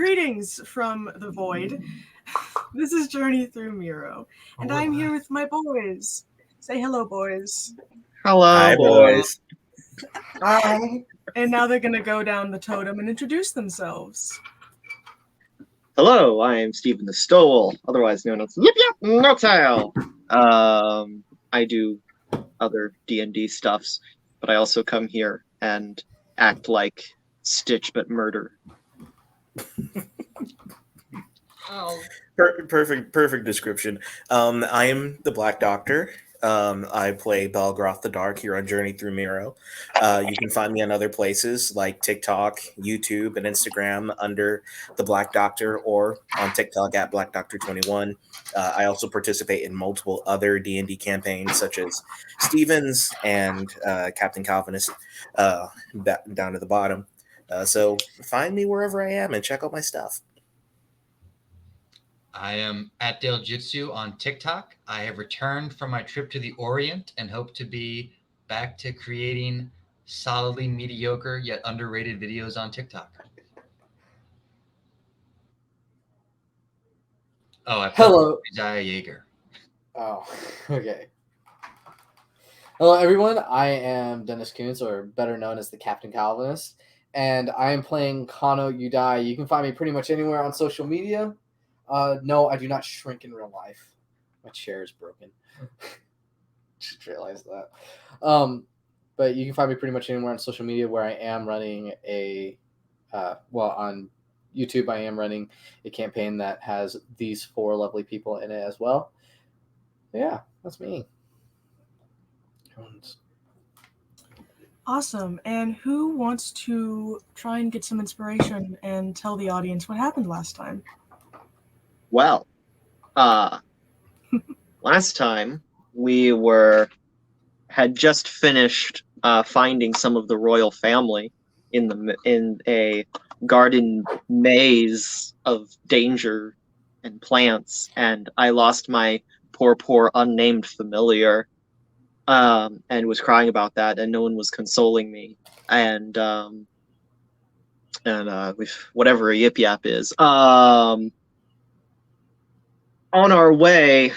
Greetings from the void. This is Journey Through Miro, and I'm here with my boys. Say hello, boys. Hello, Hi, boys. Hi. And now they're going to go down the totem and introduce themselves. Hello, I am Stephen the Stowell, otherwise known as Yip Yip Noctile. I do other D&D stuffs, but I also come here and act like Stitch but murder. Oh. Perfect description. I am the Black Doctor. I play Belgroth the Dark here on Journey Through Miro. You can find me on other places like TikTok, YouTube, and Instagram under the Black Doctor, or on TikTok at Black Doctor 21. I also participate in multiple other D&D campaigns such as Stevens and Captain Calvinist down at the bottom. So find me wherever I am and check out my stuff. I am at Dale Jitsu on TikTok. I have returned from my trip to the Orient and hope to be back to creating solidly mediocre yet underrated videos on TikTok. Oh, Hello. Jaya Yeager. Oh, okay. Hello, everyone. I am Dennis Kuntz, or better known as the Captain Calvinist, and I am playing Kano Udai. You can find me pretty much anywhere on social media. No, I do not shrink in real life. My chair is broken. Just realized that. But you can find me pretty much anywhere on social media where I am running on YouTube, I am running a campaign that has these 4 lovely people in it as well. Yeah, that's me. Awesome. And who wants to try and get some inspiration and tell the audience what happened last time? Well, last time we had just finished finding some of the royal family in a garden maze of danger and plants, and I lost my poor unnamed familiar, and was crying about that, and no one was consoling me, and whatever a Yip Yap is. On our way,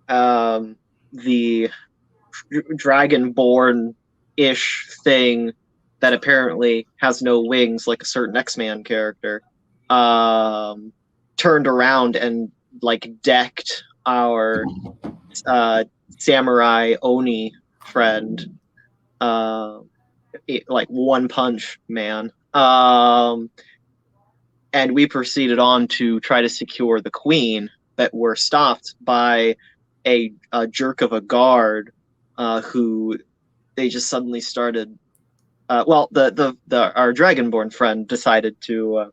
the dragonborn-ish thing that apparently has no wings, like a certain X-Man character, turned around and decked our samurai Oni friend, one punch man. And we proceeded on to try to secure the queen, but were stopped by a jerk of a guard who they just suddenly started. Our dragonborn friend decided to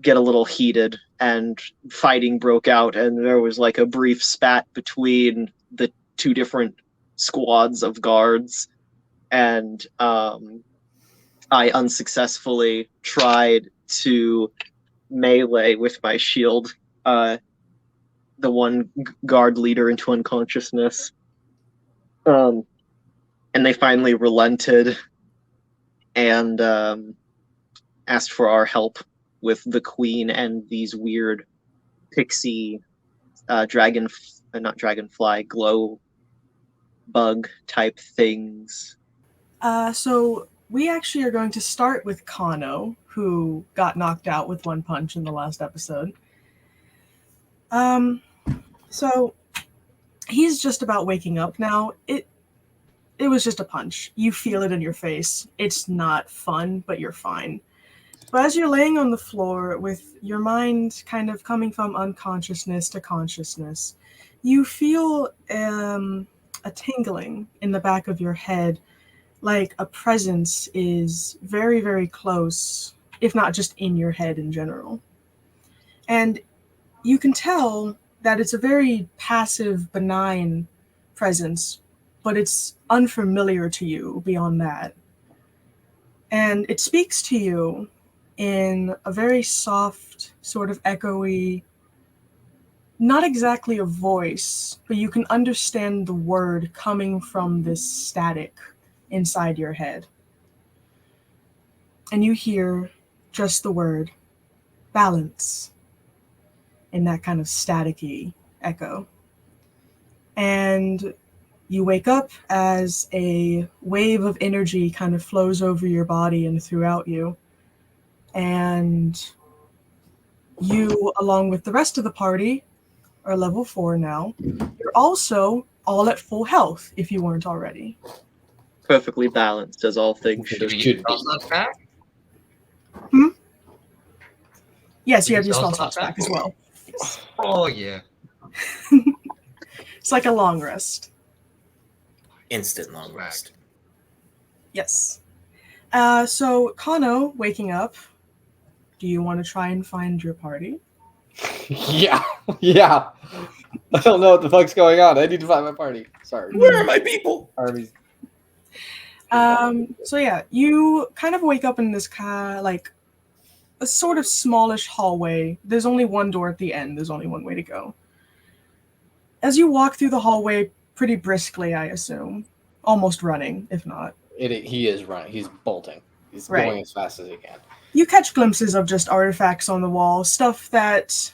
get a little heated, and fighting broke out, and there was a brief spat between the 2 different squads of guards, and I unsuccessfully tried to melee with my shield the one guard leader into unconsciousness, and they finally relented and asked for our help with the queen and these weird pixie not dragonfly, glow bug type things. So we actually are going to start with Kano, who got knocked out with 1 punch in the last episode. So he's just about waking up now. It was just a punch. You feel it in your face. It's not fun, but you're fine. But as you're laying on the floor with your mind kind of coming from unconsciousness to consciousness, you feel a tingling in the back of your head, like a presence is very, very close, if not just in your head in general. And you can tell that it's a very passive, benign presence, but it's unfamiliar to you beyond that. And it speaks to you in a very soft, sort of echoey, not exactly a voice, but you can understand the word coming from this static inside your head. And you hear just the word, balance in that kind of staticky echo. And you wake up as a wave of energy kind of flows over your body and throughout you. And you, along with the rest of the party, are level 4 now. You're also all at full health if you weren't already. Perfectly balanced as all things Did should. we get spell slots back? Yes, We you have get your spell spell slots slots back as well. Oh yeah. It's like a long rest. Instant long rest. Yes. So, Kano, waking up, do you want to try and find your party? Yeah. I don't know what the fuck's going on. I need to find my party. Sorry. Where are my people? Armies. So yeah, you kind of wake up in this like a sort of smallish hallway. There's only one door at the end. There's only one way to go. As you walk through the hallway pretty briskly, I assume, almost running, if not. He is running. He's bolting. He's Right. going as fast as he can. You catch glimpses of just artifacts on the wall, stuff that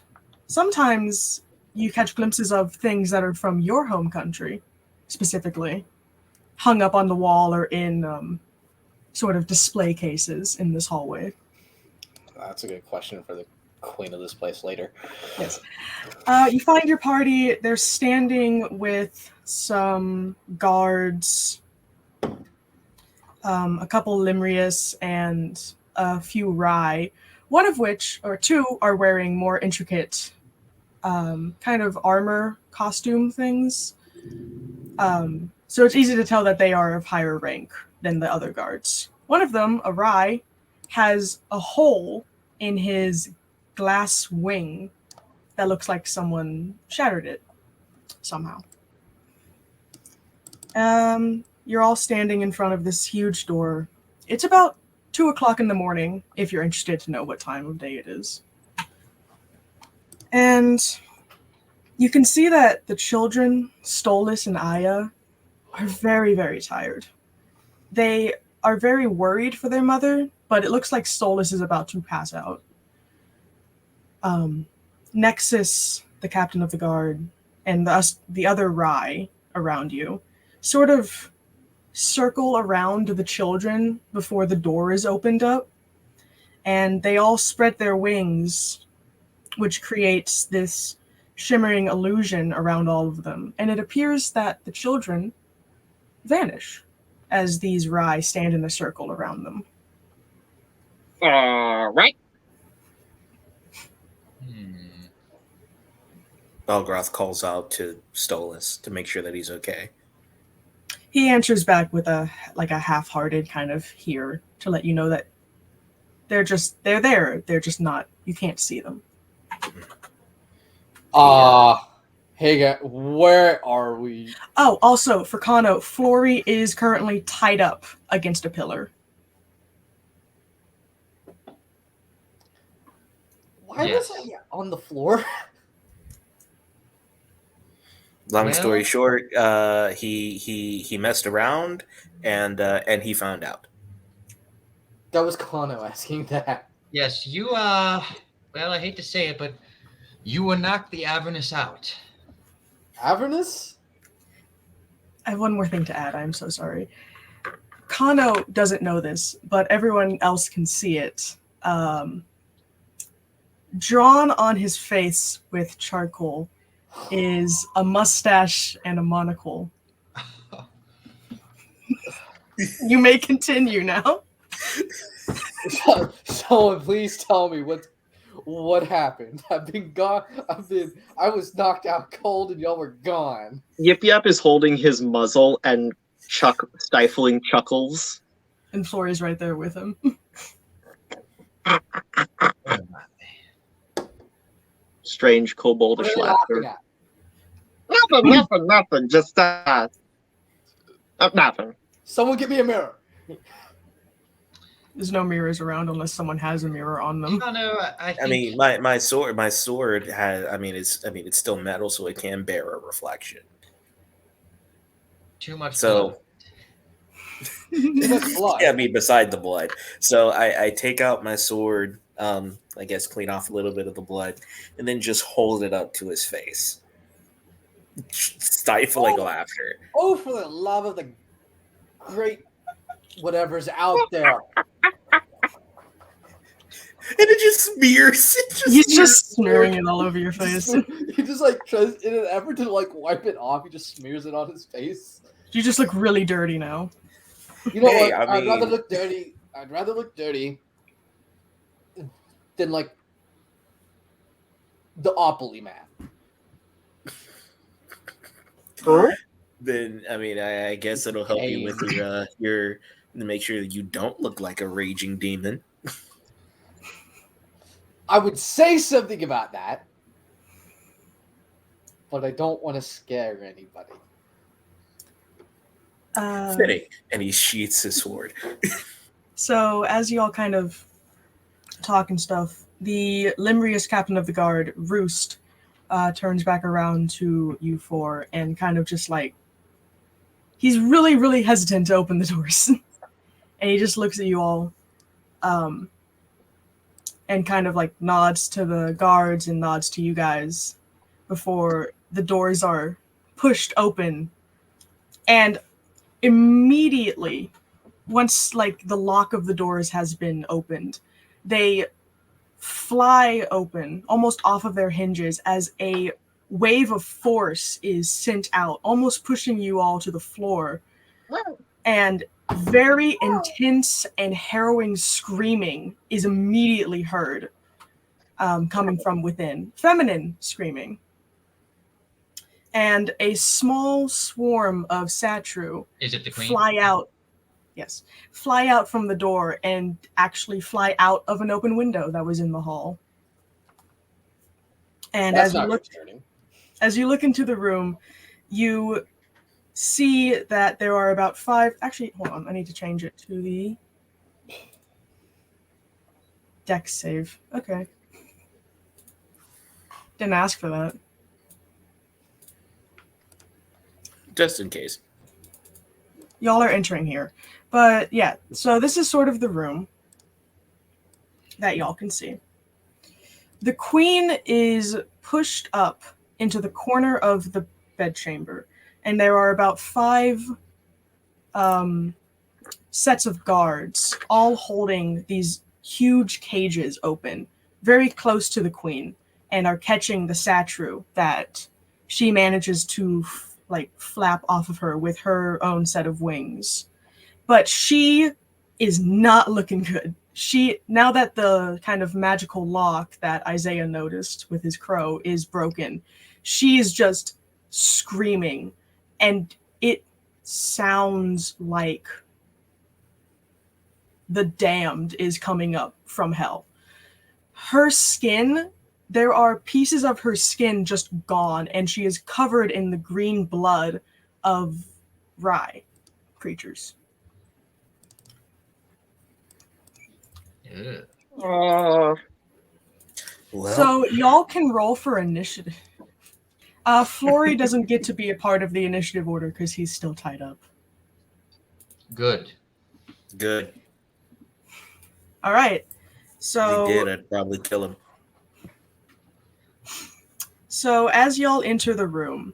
sometimes you catch glimpses of things that are from your home country, specifically, hung up on the wall or in sort of display cases in this hallway. That's a good question for the queen of this place later. Yes. You find your party. They're standing with some guards, a couple Limrius, and a few Rai, one of which, or two, are wearing more intricate kind of armor costume things. So it's easy to tell that they are of higher rank than the other guards. One of them, a Rai, has a hole in his glass wing that looks like someone shattered it somehow. You're all standing in front of this huge door. It's about 2 o'clock in the morning, if you're interested to know what time of day it is. And you can see that the children, Stolas and Aya, are very, very tired. They are very worried for their mother, but it looks like Stolas is about to pass out. Nexus, the captain of the guard, and the other Rai around you sort of circle around the children before the door is opened up, and they all spread their wings, which creates this shimmering illusion around all of them. And it appears that the children vanish as these Rai stand in a circle around them. Right. Belgroth calls out to Stolas to make sure that he's okay. He answers back with a half-hearted kind of here to let you know that they're there. They're just not, you can't see them. Hey guys, where are we? Oh, also for Kano, Flory is currently tied up against a pillar. Why Yes. was I on the floor? Long Well- story short, he messed around and he found out. That was Kano asking that. Yes, you well, I hate to say it, but you will knock the Avernus out. Avernus? I have one more thing to add. I'm so sorry. Kano doesn't know this, but everyone else can see it. Drawn on his face with charcoal is a mustache and a monocle. You may continue now. Someone please tell me what happened. I've been gone. I was knocked out cold and y'all were gone. Yip Yap is holding his muzzle and stifling chuckles. And Flory's right there with him. Strange koboldish What are you laughter. laughing at? Nothing. Just nothing. Someone give me a mirror. There's no mirrors around unless someone has a mirror on them. No, I think, I mean, my sword has. It's still metal, so it can bear a reflection. too much blood. So Too much blood. yeah, beside the blood. So I take out my sword I guess clean off a little bit of the blood, and then just hold it up to his face, stifling laughter. Oh, for the love of the great whatever's out there. And it just smears. He's just smearing it all over your face. He just like tries, in an effort to like wipe it off, he just smears it on his face. You just look really dirty now. You know Hey, what? I I'd rather mean- look dirty. I'd rather look dirty than like the Opoly man. Then I mean, I guess it'll help you with your to make sure that you don't look like a raging demon. I would say something about that, but I don't want to scare anybody. Fitting. And he sheaths his sword. So as you all kind of talk and stuff, the limbrious captain of the guard, Roost, turns back around to you four and kind of just like, he's really, really hesitant to open the doors. And he just looks at you all and kind of like nods to the guards and nods to you guys before the doors are pushed open. And immediately, once like the lock of the doors has been opened, they fly open almost off of their hinges as a wave of force is sent out, almost pushing you all to the floor. And very intense and harrowing screaming is immediately heard coming from within. Feminine screaming. And a small swarm of Satru Is it the queen? fly out. Yes. Fly out from the door and actually fly out of an open window that was in the hall. And That's as you not look concerning. as you look into the room, you see that there are about 5. Actually, hold on. I need to change it to the dex save. Okay. Didn't ask for that. Just in case. Y'all are entering here. But yeah, so this is sort of the room that y'all can see. The queen is pushed up into the corner of the bedchamber, and there are about 5 sets of guards, all holding these huge cages open, very close to the queen, and are catching the Satru that she manages to flap off of her with her own set of wings. But she is not looking good. Now that the kind of magical lock that Isaiah noticed with his crow is broken, she is just screaming, and it sounds like the damned is coming up from hell. Her skin, there are pieces of her skin just gone, and she is covered in the green blood of Rye creatures. Ugh. Oh, Well, So y'all can roll for initiative. Flory doesn't get to be a part of the initiative order because he's still tied up. Good. good. All right. If So he did, I'd probably kill him. So as y'all enter the room,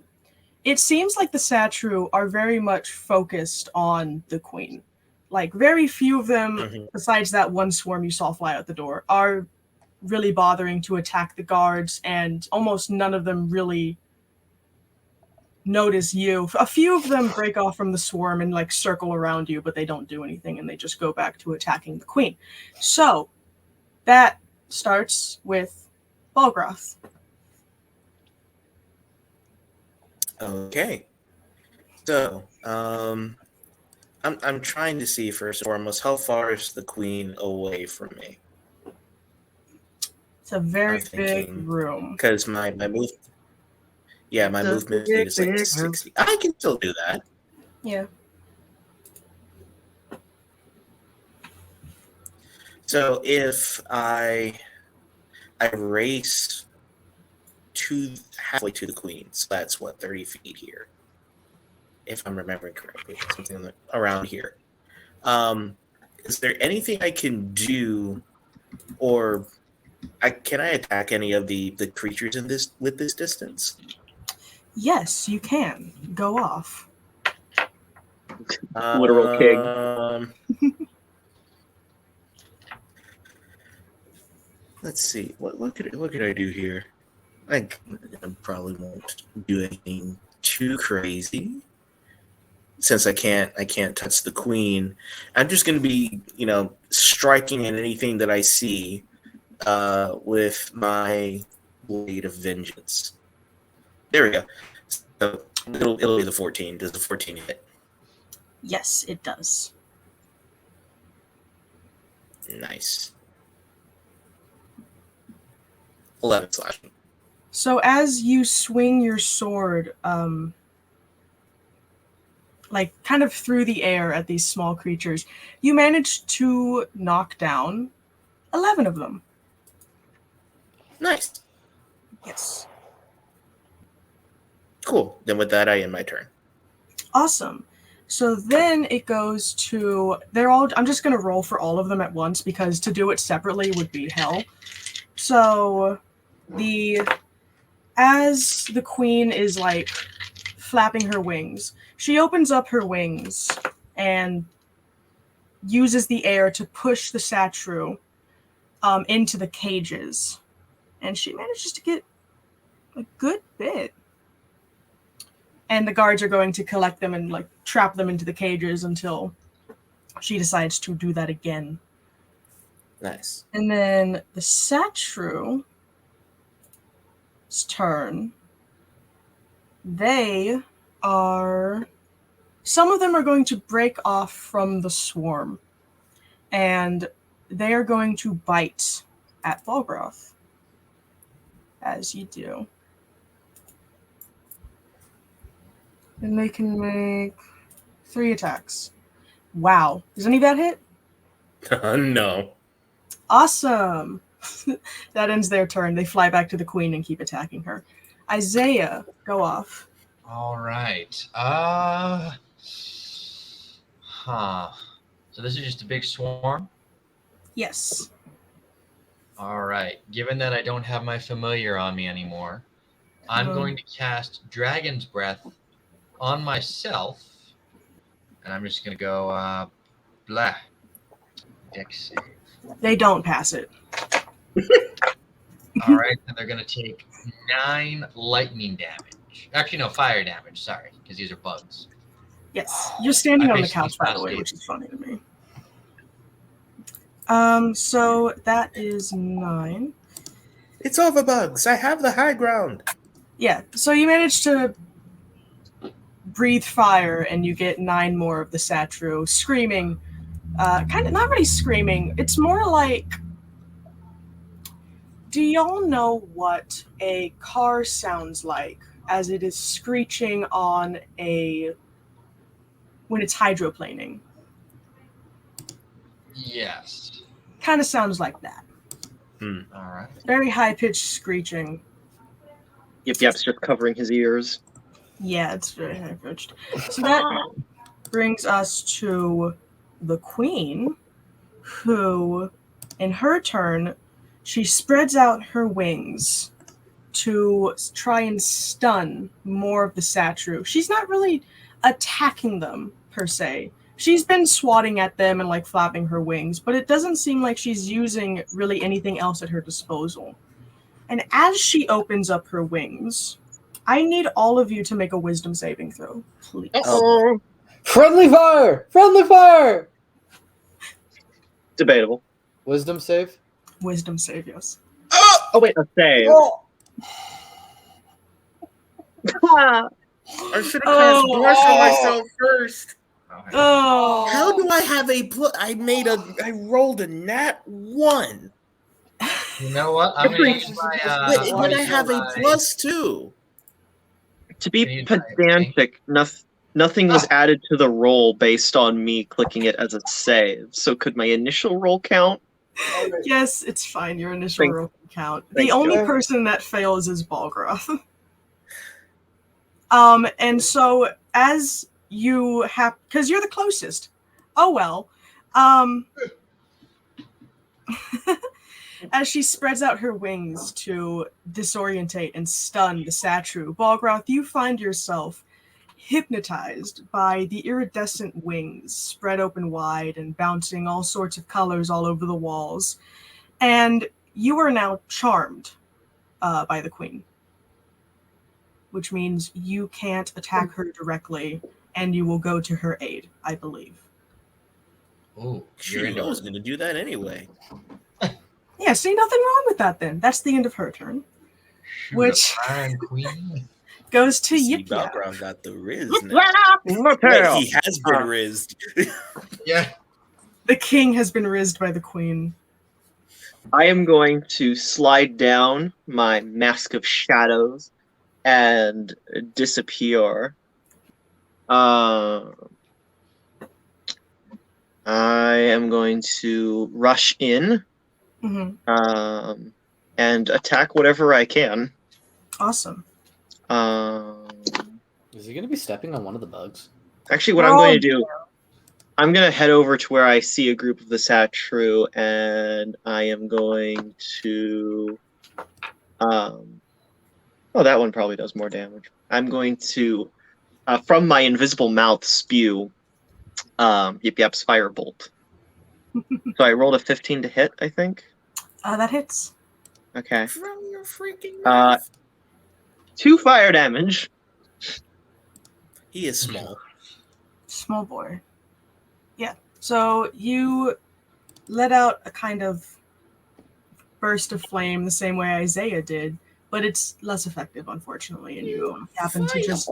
it seems like the Satru are very much focused on the queen. Like, very few of them, Mhm. besides that one swarm you saw fly out the door, are really bothering to attack the guards, and almost none of them really notice you. A few of them break off from the swarm and like circle around you, but they don't do anything, and they just go back to attacking the queen. So that starts with Balgroth. Okay. So, I'm trying to see first and foremost, how far is the queen away from me? It's a very I'm thinking- big room. Because my move, my The movement speed is like big 60. I can still do that. Yeah. So if I race halfway to the queen, so that's what, 30 feet here, if I'm remembering correctly, something around here. Is there anything I can do Or can I attack any of the creatures in this with this distance? Yes, you can. Go off. Literal king. Let's see. What could I do here? I probably won't do anything too crazy since I can't touch the queen. I'm just gonna be striking at anything that I see with my blade of vengeance. There we go. So it'll be the 14. Does the 14 hit? Yes, it does. Nice. 11 slashing. So as you swing your sword, like kind of through the air at these small creatures, you manage to knock down 11 of them. Nice. Yes. Cool. Then with that, I end my turn. Awesome. So then it goes to, I'm just going to roll for all of them at once because to do it separately would be hell. So as the queen is like flapping her wings, she opens up her wings and uses the air to push the satchel into the cages. And she manages to get a good bit. And the guards are going to collect them and like trap them into the cages until she decides to do that again. Nice. And then the Satchru's turn. Some of them are going to break off from the swarm. And they are going to bite at Balgroth. As you do. And they can make 3 attacks. Wow. Does any of that hit? No. Awesome. That ends their turn. They fly back to the queen and keep attacking her. Isaiah, go off. All right. So this is just a big swarm? Yes. All right. Given that I don't have my familiar on me anymore, I'm going to cast Dragon's Breath on myself. And I'm just going to go, blah. Dex save. They don't pass it. All right. And they're going to take 9 lightning damage. Actually, no, fire damage. Sorry, because these are bugs. Yes. You're standing I on the basically couch, by the passed way, it. which is funny to me. So that is 9. It's over, bugs. I have the high ground. Yeah, so you manage to breathe fire and you get 9 more of the Satchru screaming. Kind of, not really screaming. It's more like, do y'all know what a car sounds like as it is screeching on when it's hydroplaning? Yes. Kind of sounds like that. All right. Very high-pitched screeching. Yep, just covering his ears. Yeah, it's very high-pitched. So that brings us to the queen, who, in her turn, she spreads out her wings to try and stun more of the Satchru. She's not really attacking them, per se. She's been swatting at them and like flapping her wings, but it doesn't seem like she's using really anything else at her disposal. And as she opens up her wings, I need all of you to make a wisdom saving throw, please. Uh-oh. Friendly fire! Friendly fire! Debatable. Wisdom save? Wisdom save, yes. Oh, wait, a save. Oh! I should have cast Blush on myself first. Oh. How do I have I rolled a nat 1. You know what? I'm going to use my... When I have a +2. To be pedantic, nothing was added to the roll based on me clicking it as a save. So could my initial roll count? Yes, it's fine. Your initial Thank- roll can count. thank The only you. person that fails is Balgroth. And so as you have, because you're the closest. Oh well. As she spreads out her wings to disorientate and stun the Satru, Balgroth, you find yourself hypnotized by the iridescent wings spread open wide and bouncing all sorts of colors all over the walls. And you are now charmed by the queen, which means you can't attack her directly, and you will go to her aid, I believe. Oh, Sure, I was going to do that anyway. Yeah, see, nothing wrong with that then. That's the end of her turn. Which queen goes to See, Yip Yap. Balground got the Riz now. Wait, he has been rizzed. Yeah. The king has been rizzed by the queen. I am going to slide down my Mask of Shadows and disappear. I am going to rush in and attack whatever I can. Awesome. Is he going to be stepping on one of the bugs? Actually, what I'm going to do, I'm going to head over to where I see a group of the Satru, and I am going to... oh, that one probably does more damage. I'm going to, from my invisible mouth, spew Yip Yap's Firebolt. So I rolled a 15 to hit, I think. That hits. Okay. From your freaking mouth. 2 fire damage. He is small. Small boy. Yeah. So you let out a kind of burst of flame the same way Isaiah did, but it's less effective, unfortunately, and you happen to just a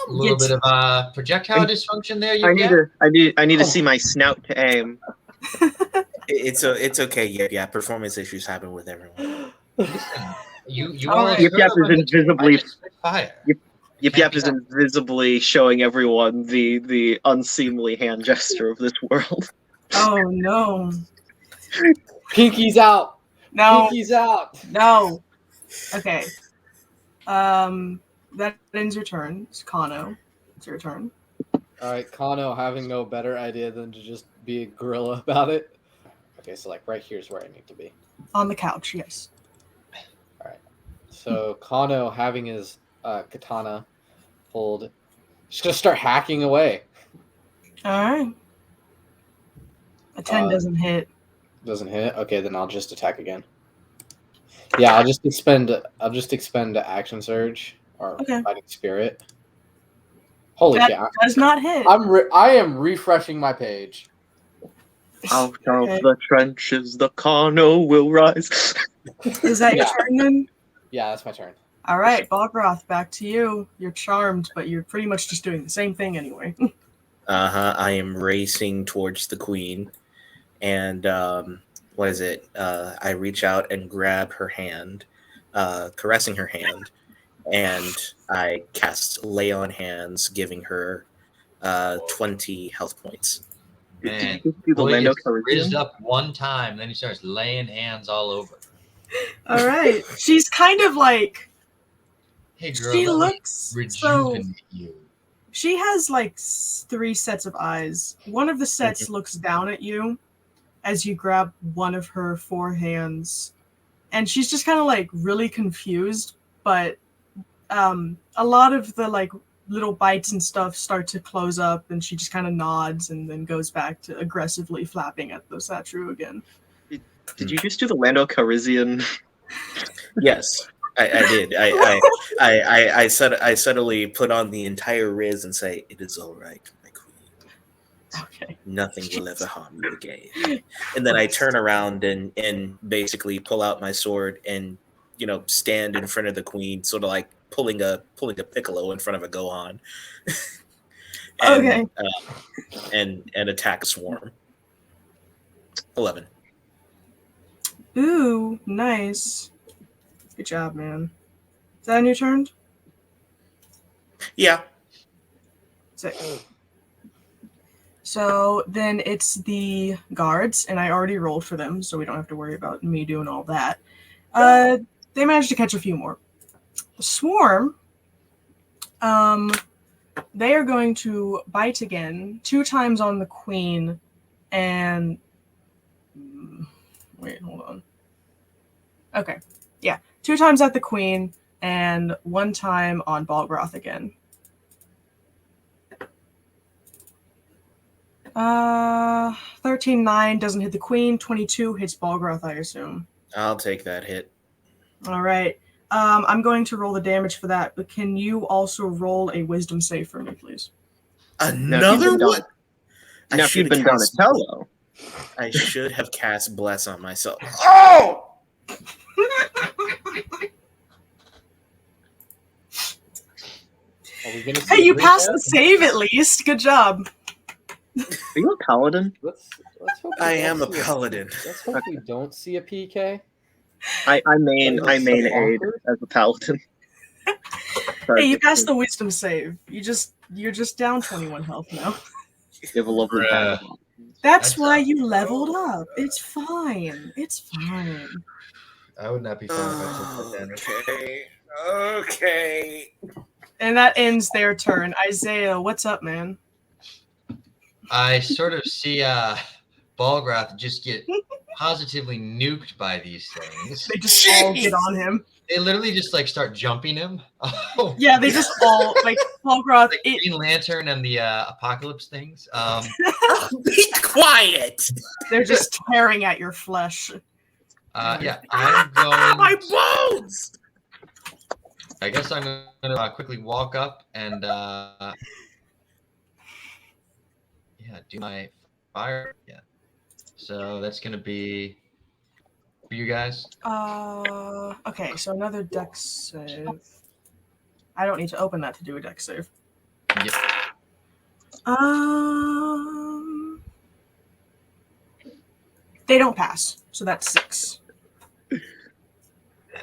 little bit of projectile dysfunction there. I need to see my snout to aim. It's okay. Yeah. Performance issues happen with everyone. You All Yip Yap is invisibly fire. Yip Yap is invisibly showing everyone the unseemly hand gesture of this world. Oh no. Pinky's out. No. Pinky's out. No. Okay. That ends your turn. It's Kano. It's your turn. All right, Kano having no better idea than to just be a gorilla about it. Okay, so like right here's where I need to be. On the couch, yes. All right. So Kano having his katana pulled, just gonna start hacking away. All right. A 10 doesn't hit. Doesn't hit. Okay, then I'll just attack again. Yeah, I'll just expend action surge or fighting spirit. Holy cow! Does not hit. I am refreshing my page. Out of the trenches, the Kano will rise. Is that your turn then? Yeah, that's my turn. All right, Balgroth, back to you. You're charmed, but you're pretty much just doing the same thing anyway. I am racing towards the queen, and what is it? I reach out and grab her hand, caressing her hand, and I cast Lay on Hands, giving her 20 health points. Man, do the Lando rizzed up one time, then he starts laying hands all over. All right, she's kind of like. Hey girl, she looks rejuvenate you. She has like 3 sets of eyes. One of the sets looks down at you as you grab one of her 4 hands, and she's just kind of like really confused. But a lot of the like little bites and stuff start to close up, and she just kind of nods and then goes back to aggressively flapping at the Satru again. Did you just do the Lando Calrissian? Yes, I did. I subtly put on the entire Riz and say, "It is all right, my queen. Okay. Nothing will ever harm you again." And then I turn around and basically pull out my sword and stand in front of the queen, sort of like pulling a Piccolo in front of a Gohan. and, and attack a swarm. 11. Ooh, nice. Good job, man. Is that on your turn? Yeah. Sick. So then it's the guards, and I already rolled for them, so we don't have to worry about me doing all that. They managed to catch a few more. The swarm, they are going to bite again, 2 times on the queen, and wait, hold on. Okay. Yeah. 2 times at the Queen and 1 time on Balgroth again. 13-9 doesn't hit the Queen. 22 hits Balgroth, I assume. I'll take that hit. All right. I'm going to roll the damage for that, but can you also roll a wisdom save for me, please? Another one? Now, if you'd been Donatello. I should have cast Bless on myself. Oh! Are we gonna see Hey, you a passed recap? the save at least. Good job. Are you a paladin? Let's hope we I don't am a see paladin. Let's hope we don't see a PK. I main That is so aid awkward. as a paladin. Hey, you passed the wisdom save. You're just down 21 health now. You have a lovely Bruh. body. That's That's why not- you leveled up. It's fine. It's fine. I would not be fine if I took that damage. Okay. And that ends their turn. Isaiah, what's up, man? I sort of see Balgroth just get positively nuked by these things. They just all get on him. They literally just like start jumping him. Oh, Yeah, they just all like Balgroth. like Green Lantern and the Apocalypse things. Be quiet. They're just tearing at your flesh. Yeah, I'm going. My bones. I guess I'm gonna quickly walk up and do my fire. Yeah. So that's gonna be for you guys. Okay, so another dex save. I don't need to open that to do a dex save. Yep. They don't pass, so that's 6.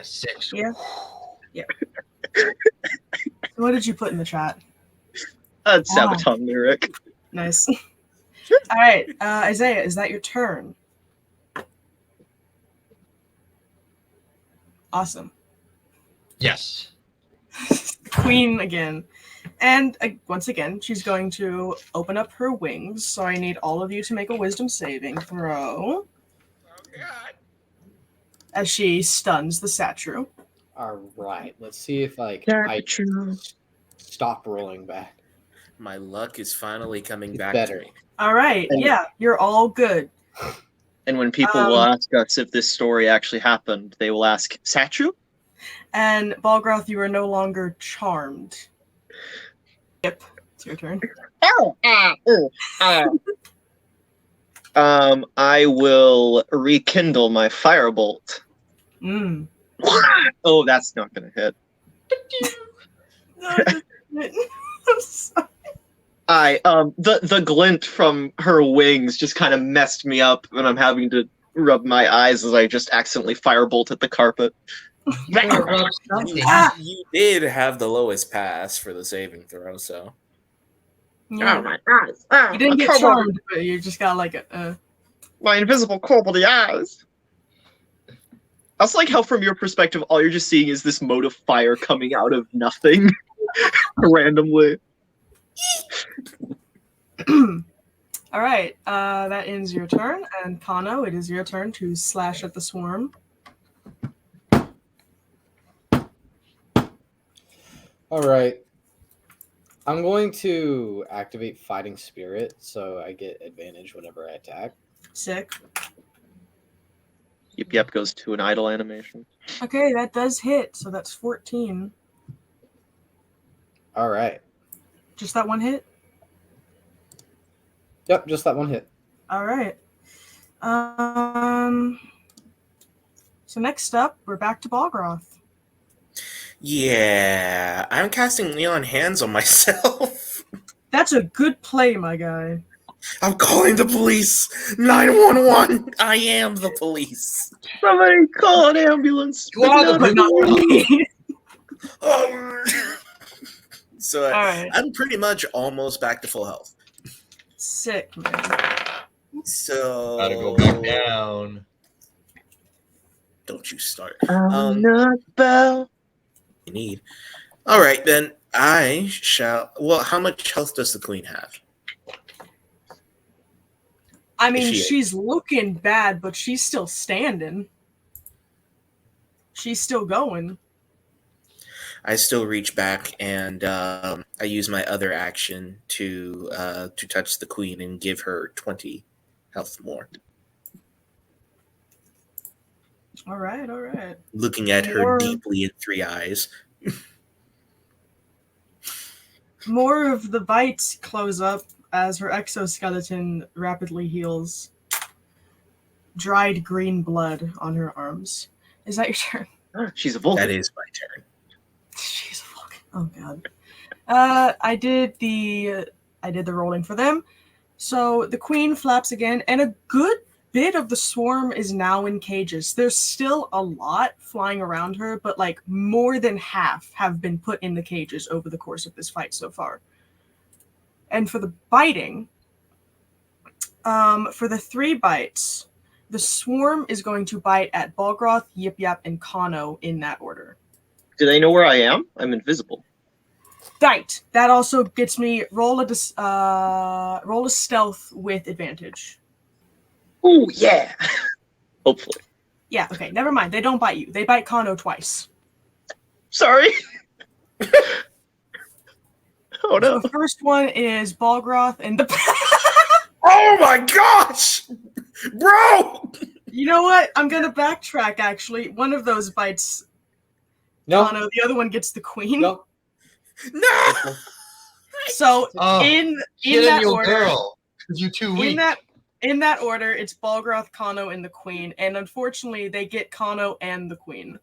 6. Yeah. Yeah. What did you put in the chat? That's Sabaton lyric. Nice. All right, Isaiah, is that your turn? Awesome. Yes. Queen again. And once again, she's going to open up her wings. So I need all of you to make a wisdom saving throw. Oh God. As she stuns the Satru. All right, let's see if I stop rolling back. My luck is finally coming It's back better. to me. All right, And- yeah, you're all good. And when people will ask us if this story actually happened, they will ask, Satru? And Balgroth, you are no longer charmed. Yep, it's your turn. I will rekindle my firebolt. Mm. Oh, that's not gonna hit. I'm sorry. The glint from her wings just kind of messed me up, and I'm having to rub my eyes as I just accidentally firebolt at the carpet. Rub something. You did have the lowest pass for the saving throw, so. Yeah. my eyes! You didn't get charmed, but you just got like a. My invisible koboldy eyes. I also like how, from your perspective, all you're just seeing is this mote of fire coming out of nothing, randomly. All right, that ends your turn, and Kano, it is your turn to slash at the swarm. All right. I'm going to activate Fighting Spirit, so I get advantage whenever I attack. Sick. Yep goes to an idle animation. Okay, that does hit, so that's 14. All right. Just that one hit? Yep, just that one hit. All right. So next up, we're back to Balgroth. Yeah, I'm casting Neon Hands on myself. That's a good play, my guy. I'm calling the police. 911. I am the police. Somebody call an ambulance! You are the But not me. So All right. I'm pretty much almost back to full health. Sick, man. So Gotta go back down. Don't you start. I'm not about. You need. All right, then I shall. Well, how much health does the queen have? I mean, Is she- she's looking bad, but she's still standing. She's still going. I still reach back and I use my other action to touch the queen and give her 20 health more. All right, all right. Looking at her deeply in 3 eyes. More of the bites close up as her exoskeleton rapidly heals. Dried green blood on her arms. Is that your turn? She's a Vulcan. That is my turn. She's a Vulcan. Oh god. I did the rolling for them. So the queen flaps again, and a good bit of the swarm is now in cages. There's still a lot flying around her, but like more than half have been put in the cages over the course of this fight so far. And for the biting, for the 3 bites, the swarm is going to bite at Balgroth, Yip Yap, and Kano in that order. Do they know where I am? I'm invisible. Right. That also gets me roll a stealth with advantage. Oh yeah. Hopefully. Yeah. Okay. Never mind. They don't bite you. They bite Kano twice. Sorry. Oh no. So the first one is Balgroth and the. Oh my gosh, bro! You know what? I'm gonna backtrack. Actually, one of those bites Kano. The other one gets the queen. No. So in that order, girl, you're too weak. In that order, it's Balgroth, Kano, and the queen. And unfortunately, they get Kano and the queen.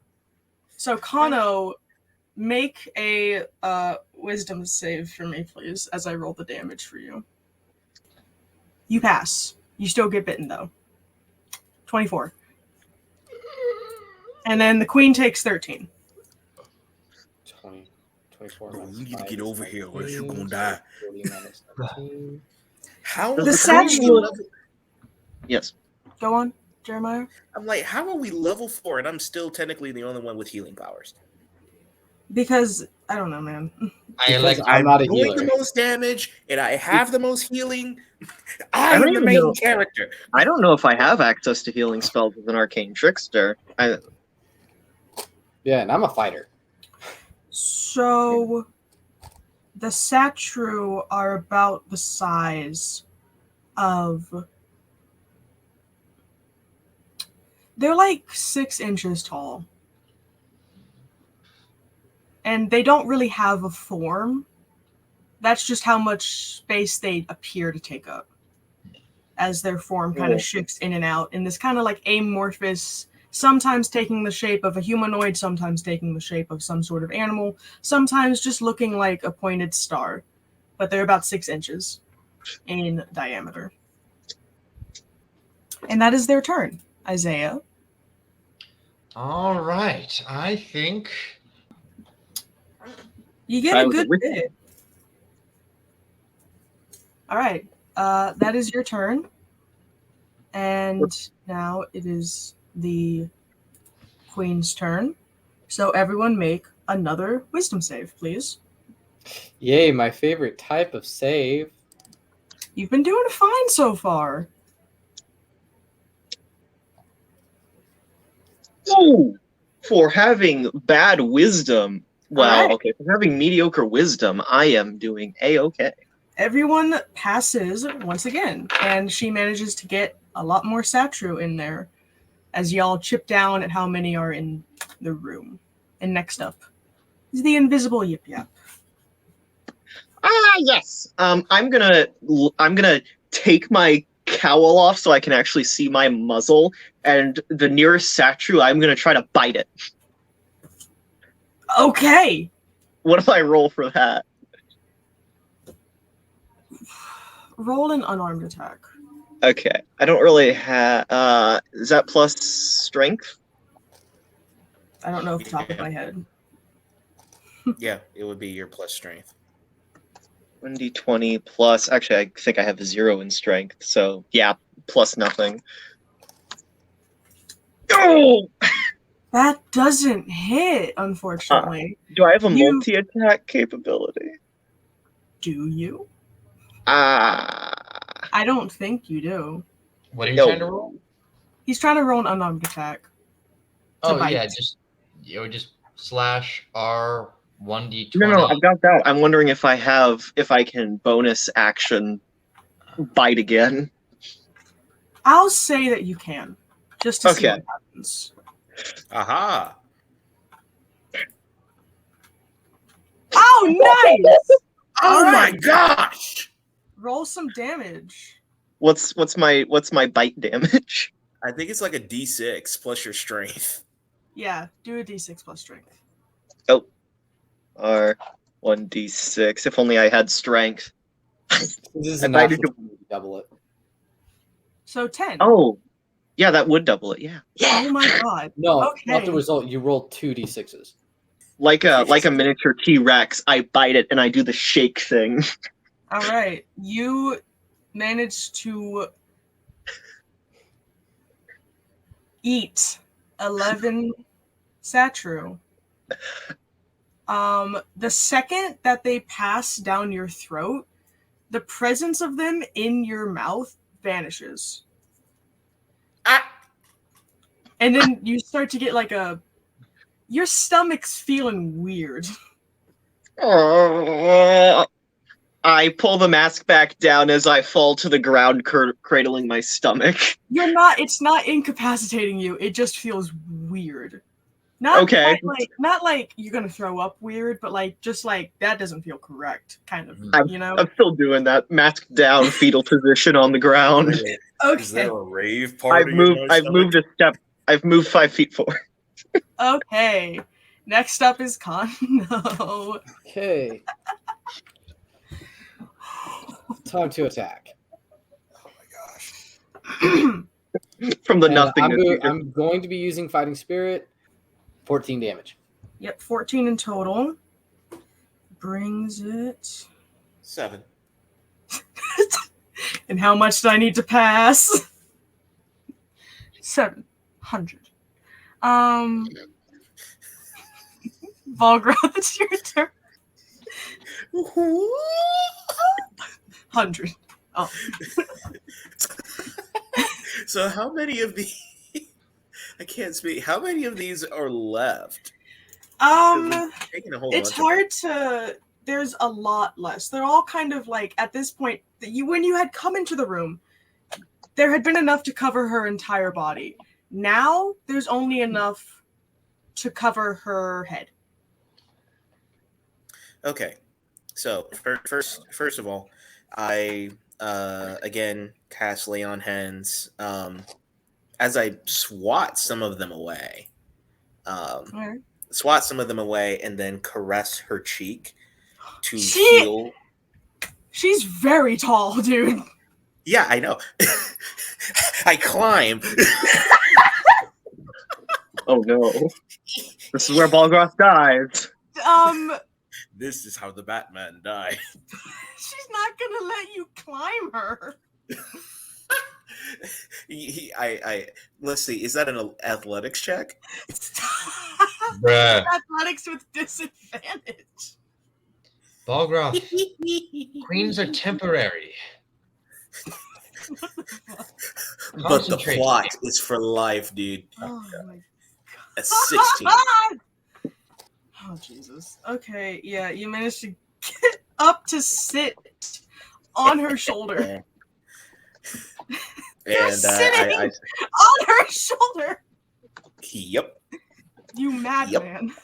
So Kano, make a wisdom save for me, please, as I roll the damage for you. You pass. You still get bitten, though. 24. And then the queen takes 13. 24. Bro, you need to get over here or else you're gonna die. How The satchel. Yes. Go on, Jeremiah. I'm like, how are we level 4 and I'm still technically the only one with healing powers? Because I don't know, man. I'm not a doing healer. the most damage and I have the most healing. I'm don't the even main know. character. I don't know if I have access to healing spells with an arcane trickster. Yeah, and I'm a fighter. So the Satru are about the size of. They're like 6 inches tall. And they don't really have a form. That's just how much space they appear to take up. As their form kind of shifts in and out in this kind of like amorphous, sometimes taking the shape of a humanoid, sometimes taking the shape of some sort of animal, sometimes just looking like a pointed star. But they're about 6 inches in diameter. And that is their turn. Isaiah. All right. I think You get a good bit. All right. That is your turn. And now it is the queen's turn. So everyone make another wisdom save, please. Yay, my favorite type of save. You've been doing fine so far. Oh, for having bad wisdom. Well, Right. okay, for having mediocre wisdom, I am doing A-okay. Everyone passes once again, and she manages to get a lot more Satru in there as y'all chip down at how many are in the room. And next up is the invisible Yip Yap. Yes. I'm gonna take my cowl off so I can actually see my muzzle, and the nearest Satru, I'm gonna try to bite it. Okay. What do I roll for that? Roll an unarmed attack. Okay, I don't really have. Is that plus strength? I don't know off the top of my head. Yeah, it would be your plus strength. 1d20 plus. Actually, I think I have a 0 in strength, so yeah, plus nothing. Oh! That doesn't hit, unfortunately. Do I have a multi-attack capability? Do you? Ah. I don't think you do. What are you trying to roll? He's trying to roll an unarmed attack. Oh bite. yeah, just it would just /R 1d20. No, I've got that. I'm wondering if I can bonus action bite again. I'll say that you can, just to see Okay. what happens. Aha! Oh, nice! Oh All my right. gosh! Roll some damage. What's my bite damage? I think it's like a D6 plus your strength. Yeah, do a d6 plus strength. Or 1d6. If only I had strength. This is I a bited natural 20, double it. So 10. Oh, yeah, that would double it. Yeah. Oh my god. No, Okay. not the result. You roll 2d6s. Like a miniature T-Rex, I bite it and I do the shake thing. All right. You managed to eat 11 Satru. The second that they pass down your throat, the presence of them in your mouth vanishes. Ah! And then you start to get like your stomach's feeling weird. I pull the mask back down as I fall to the ground, cradling my stomach. It's not incapacitating you. It just feels weird. Not Okay. not like you're gonna throw up weird, but like just like that doesn't feel correct, kind of. You know? I'm still doing that. Mask down, fetal position on the ground. Is there Okay. a rave party? I've moved a step. I've moved 5 feet forward. Okay. Next up is Kono. Okay. Time to attack. Oh my gosh. From the And nothingness. I'm going to be using Fighting Spirit. 14 damage. Yep, 14 in total. Brings it. 7. And how much do I need to pass? 700. Volgroth, it's your turn. 100. Oh. So how many of these? I can't speak. How many of these are left? Taking a whole It's bunch of hard to. There's a lot less. They're all kind of like at this point. When you had come into the room, there had been enough to cover her entire body. Now there's only enough to cover her head. Okay, so first of all, I again cast Lay on Hands as I swat some of them away. Alright. Swat some of them away and then caress her cheek to She- heal. She's very tall, dude. Yeah, I know. I climb. Oh no. This is where Balgroth dies. This is how the Batman died. She's not gonna let you climb her. Let's see. Is that an athletics check? Bruh. Athletics with disadvantage. Balgroth, queens are temporary. But the Concentrate. plot is for life, dude. Oh my A 16. Oh Jesus. Okay, yeah, you managed to get up to sit on her shoulder. You're sitting on her shoulder. Yep. You madman.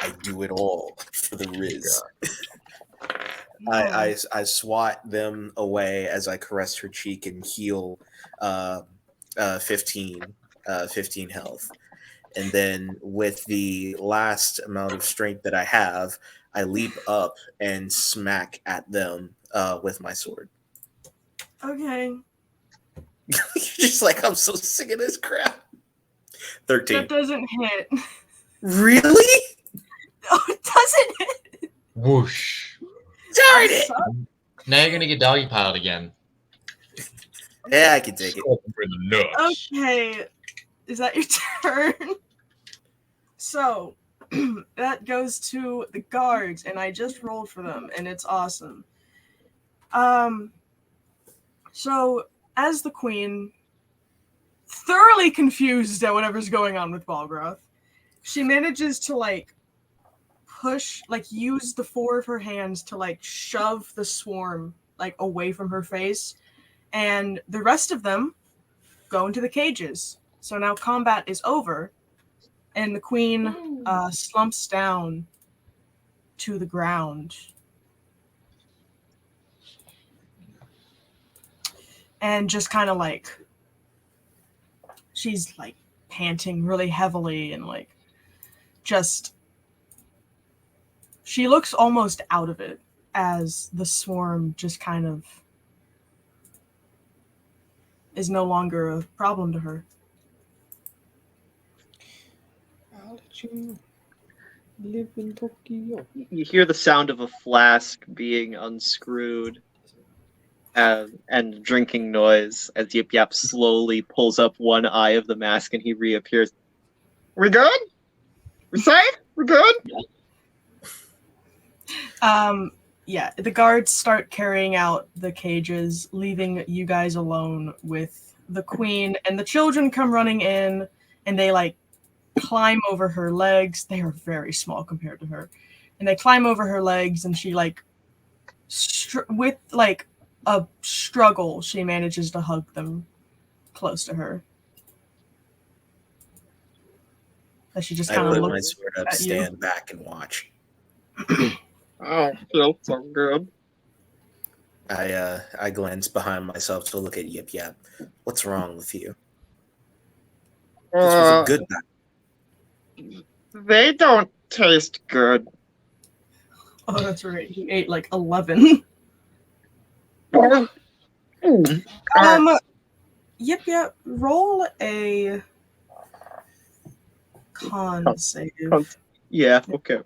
I do it all for the Riz. I swat them away as I caress her cheek and heal 15 health. And then with the last amount of strength that I have, I leap up and smack at them with my sword. Okay. You're just like, I'm so sick of this crap. 13. That doesn't hit. Really? Oh, it doesn't hit. Whoosh. Darn it! Now you're gonna get doggy piled again. Yeah, I can take it. For the nuts. Okay. Is that your turn? So, that goes to the guards, and I just rolled for them, and it's awesome. So, as the queen thoroughly confused at whatever's going on with Balgroth. She manages to like push, like use the four of her hands to like shove the swarm like away from her face, and the rest of them go into the cages. So now combat is over, and the queen slumps down to the ground. And just kind of like, she's like panting really heavily and like just, she looks almost out of it as the swarm just kind of is no longer a problem to her. I'll let you live in Tokyo. You hear the sound of a flask being unscrewed and drinking noise as Yip Yap slowly pulls up one eye of the mask and he reappears. We good? We safe? We're good? Yeah, the guards start carrying out the cages, leaving you guys alone with the queen, and the children come running in and they like climb over her legs. They are very small compared to her. And they climb over her legs and she like with like a struggle, she manages to hug them close to her. As she just I kind of put my looks sword up, at you. stand back, and watch. Oh, feels so good. I glance behind myself to look at Yip Yap. What's wrong with you? This was a good battle. They don't taste good. Oh, that's right. He ate like 11. Yip, roll a con save. Yeah, okay.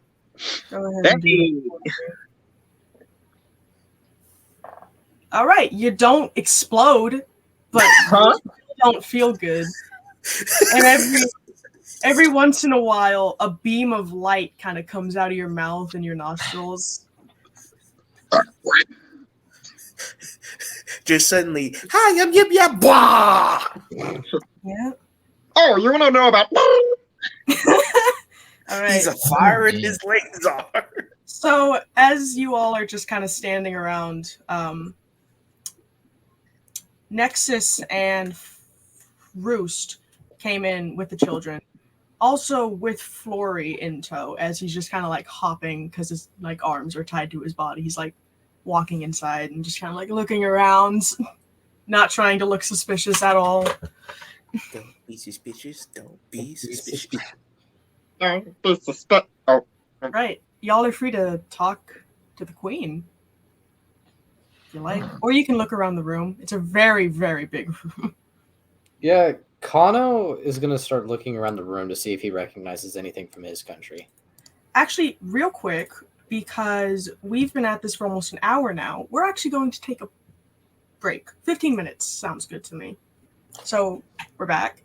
Go ahead and do it. All right, you don't explode, but you don't feel good. And every once in a while, a beam of light kind of comes out of your mouth and your nostrils. Just suddenly, hi, I'm Yip Yap. Blah! Yeah. Oh, you want to know about... All right. He's a fire in his laser. So as you all are just kind of standing around, Nexus and Roost came in with the children, also with Flory in tow, as he's just kind of like hopping because his like arms are tied to his body. He's like walking inside and just kind of like looking around, not trying to look suspicious at all. Don't be suspicious. Don't be suspicious. Don't be suspicious. Oh. Right. Y'all are free to talk to the queen if you like. Or you can look around the room. It's a very, very big room. Yeah, Kano is going to start looking around the room to see if he recognizes anything from his country. Actually, real quick, because we've been at this for almost an hour now, we're actually going to take a break. 15 minutes sounds good to me. So, we're back.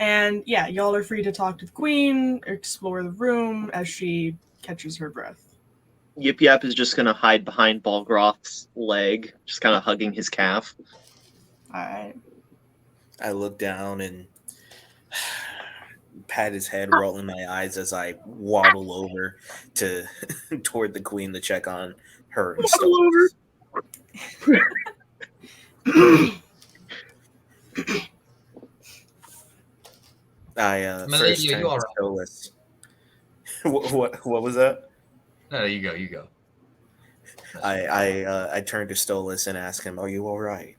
And yeah, y'all are free to talk to the queen, explore the room as she catches her breath. Yip Yap is just going to hide behind Balgroth's leg, just kind of hugging his calf. Alright. I look down and pat his head, rolling my eyes as I waddle over to toward the queen to check on her. I first turned to Stolas. What was that? No, you go. I turned to Stolas and asked him, "Are you all right?"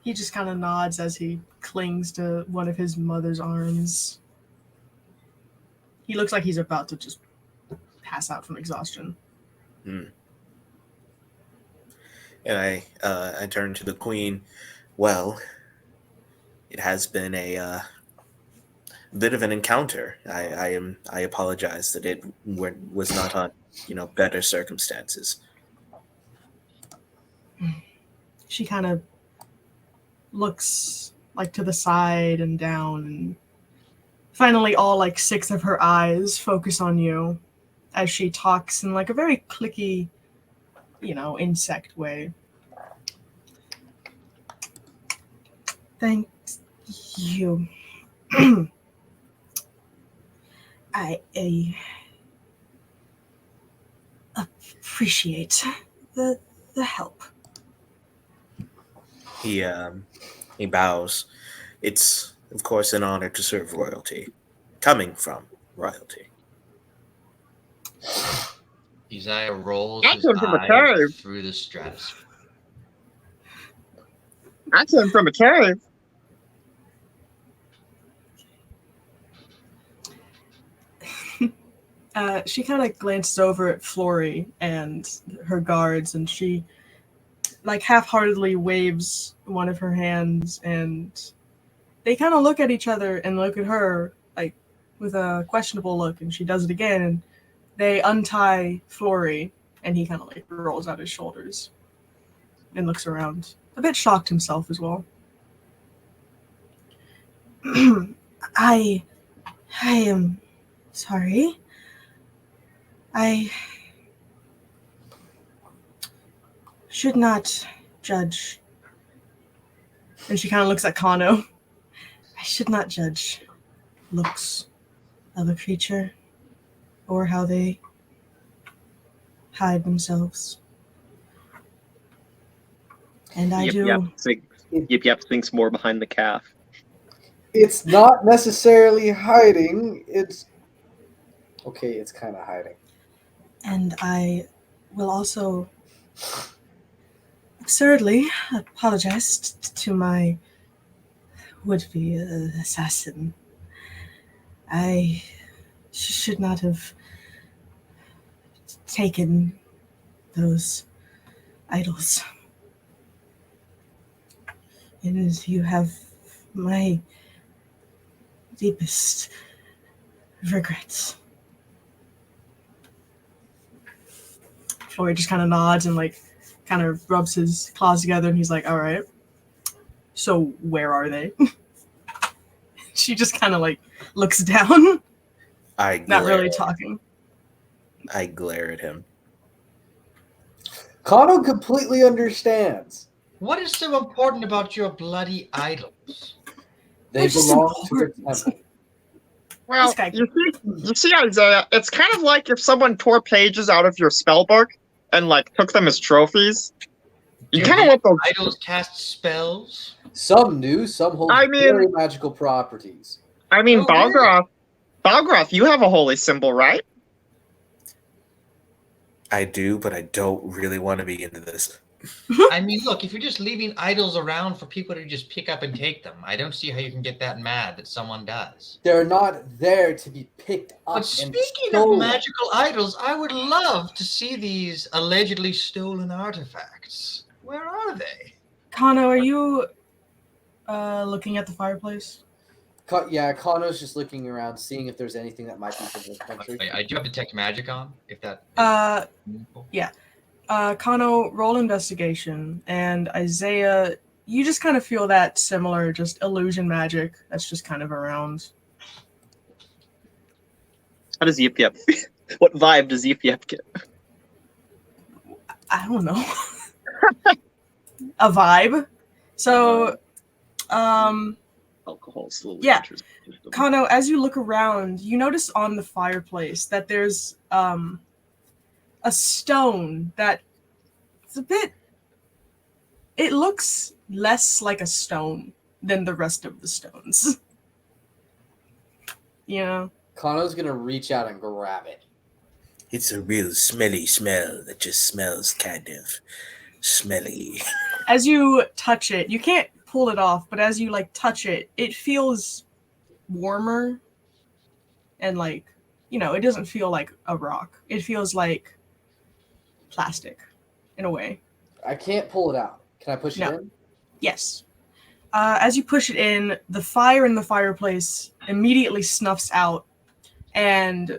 He just kind of nods as he clings to one of his mother's arms. He looks like he's about to just pass out from exhaustion. And I turned to the queen. Well, it has been a bit of an encounter. I apologize that it was not on better circumstances. She kind of looks like to the side and down, and finally all like 6 of her eyes focus on you as she talks in like a very clicky, insect way. Thank you. I appreciate the help. He bows. It's of course an honor to serve royalty, coming from royalty. Uzziah rolls I his came from a eyes cave. through the stratosphere. I came from a cave. She kind of glances over at Flory and her guards, and she, like, half-heartedly waves one of her hands, and they kind of look at each other and look at her, like, with a questionable look, and she does it again, and they untie Flory, and he kind of, like, rolls out his shoulders and looks around, a bit shocked himself as well. I am sorry. I should not judge. And she kind of looks at Kano. I should not judge looks of a creature or how they hide themselves. And I do. Yip Yap thinks more behind the calf. It's not necessarily hiding. It's okay. It's kind of hiding. And I will also absurdly apologize to my would-be assassin. I should not have taken those idols. And you have my deepest regrets. Flory just kind of nods and, like, kind of rubs his claws together, and he's like, all right, so where are they? She just kind of, like, looks down, not really talking. I glare at him. Kano completely understands. What is so important about your bloody idols? They They're just belong to the important. temple. Well, This guy- you see, Isaiah, it's kind of like if someone tore pages out of your spell book and, like, took them as trophies. You Do kind of want those. idols cast spells? Some do, some hold I mean- very magical properties. I mean, Oh, really? Balgroth, you have a holy symbol, right? I do, but I don't really want to be into this. I mean, look, if you're just leaving idols around for people to just pick up and take them, I don't see how you can get that mad that someone does. They're not there to be picked up But and speaking stolen. of magical idols, I would love to see these allegedly stolen artifacts. Where are they? Kano, are you looking at the fireplace? Yeah, Kano's just looking around, seeing if there's anything that might be from this country. Wait, I do have detect magic on, if that. Meaningful. Kano, roll investigation, and Isaiah, you just kind of feel that similar, just illusion magic that's just kind of around. How does Yip Yap feel? What vibe does Yip Yap get? I don't know. A vibe. So, Alcohol slowly Yeah. enters the system. Kano, as you look around, you notice on the fireplace that there's a stone that it's a bit. It looks less like a stone than the rest of the stones. You know? Kano's gonna reach out and grab it. It's a real smelly smell that just smells kind of smelly. As you touch it, you can't pull it off, but as you, like, touch it, it feels warmer and, like, you know, it doesn't feel like a rock. It feels like plastic in a way. I can't pull it out. Can I push No. it in? Yes. As you push it in, the fire in the fireplace immediately snuffs out, and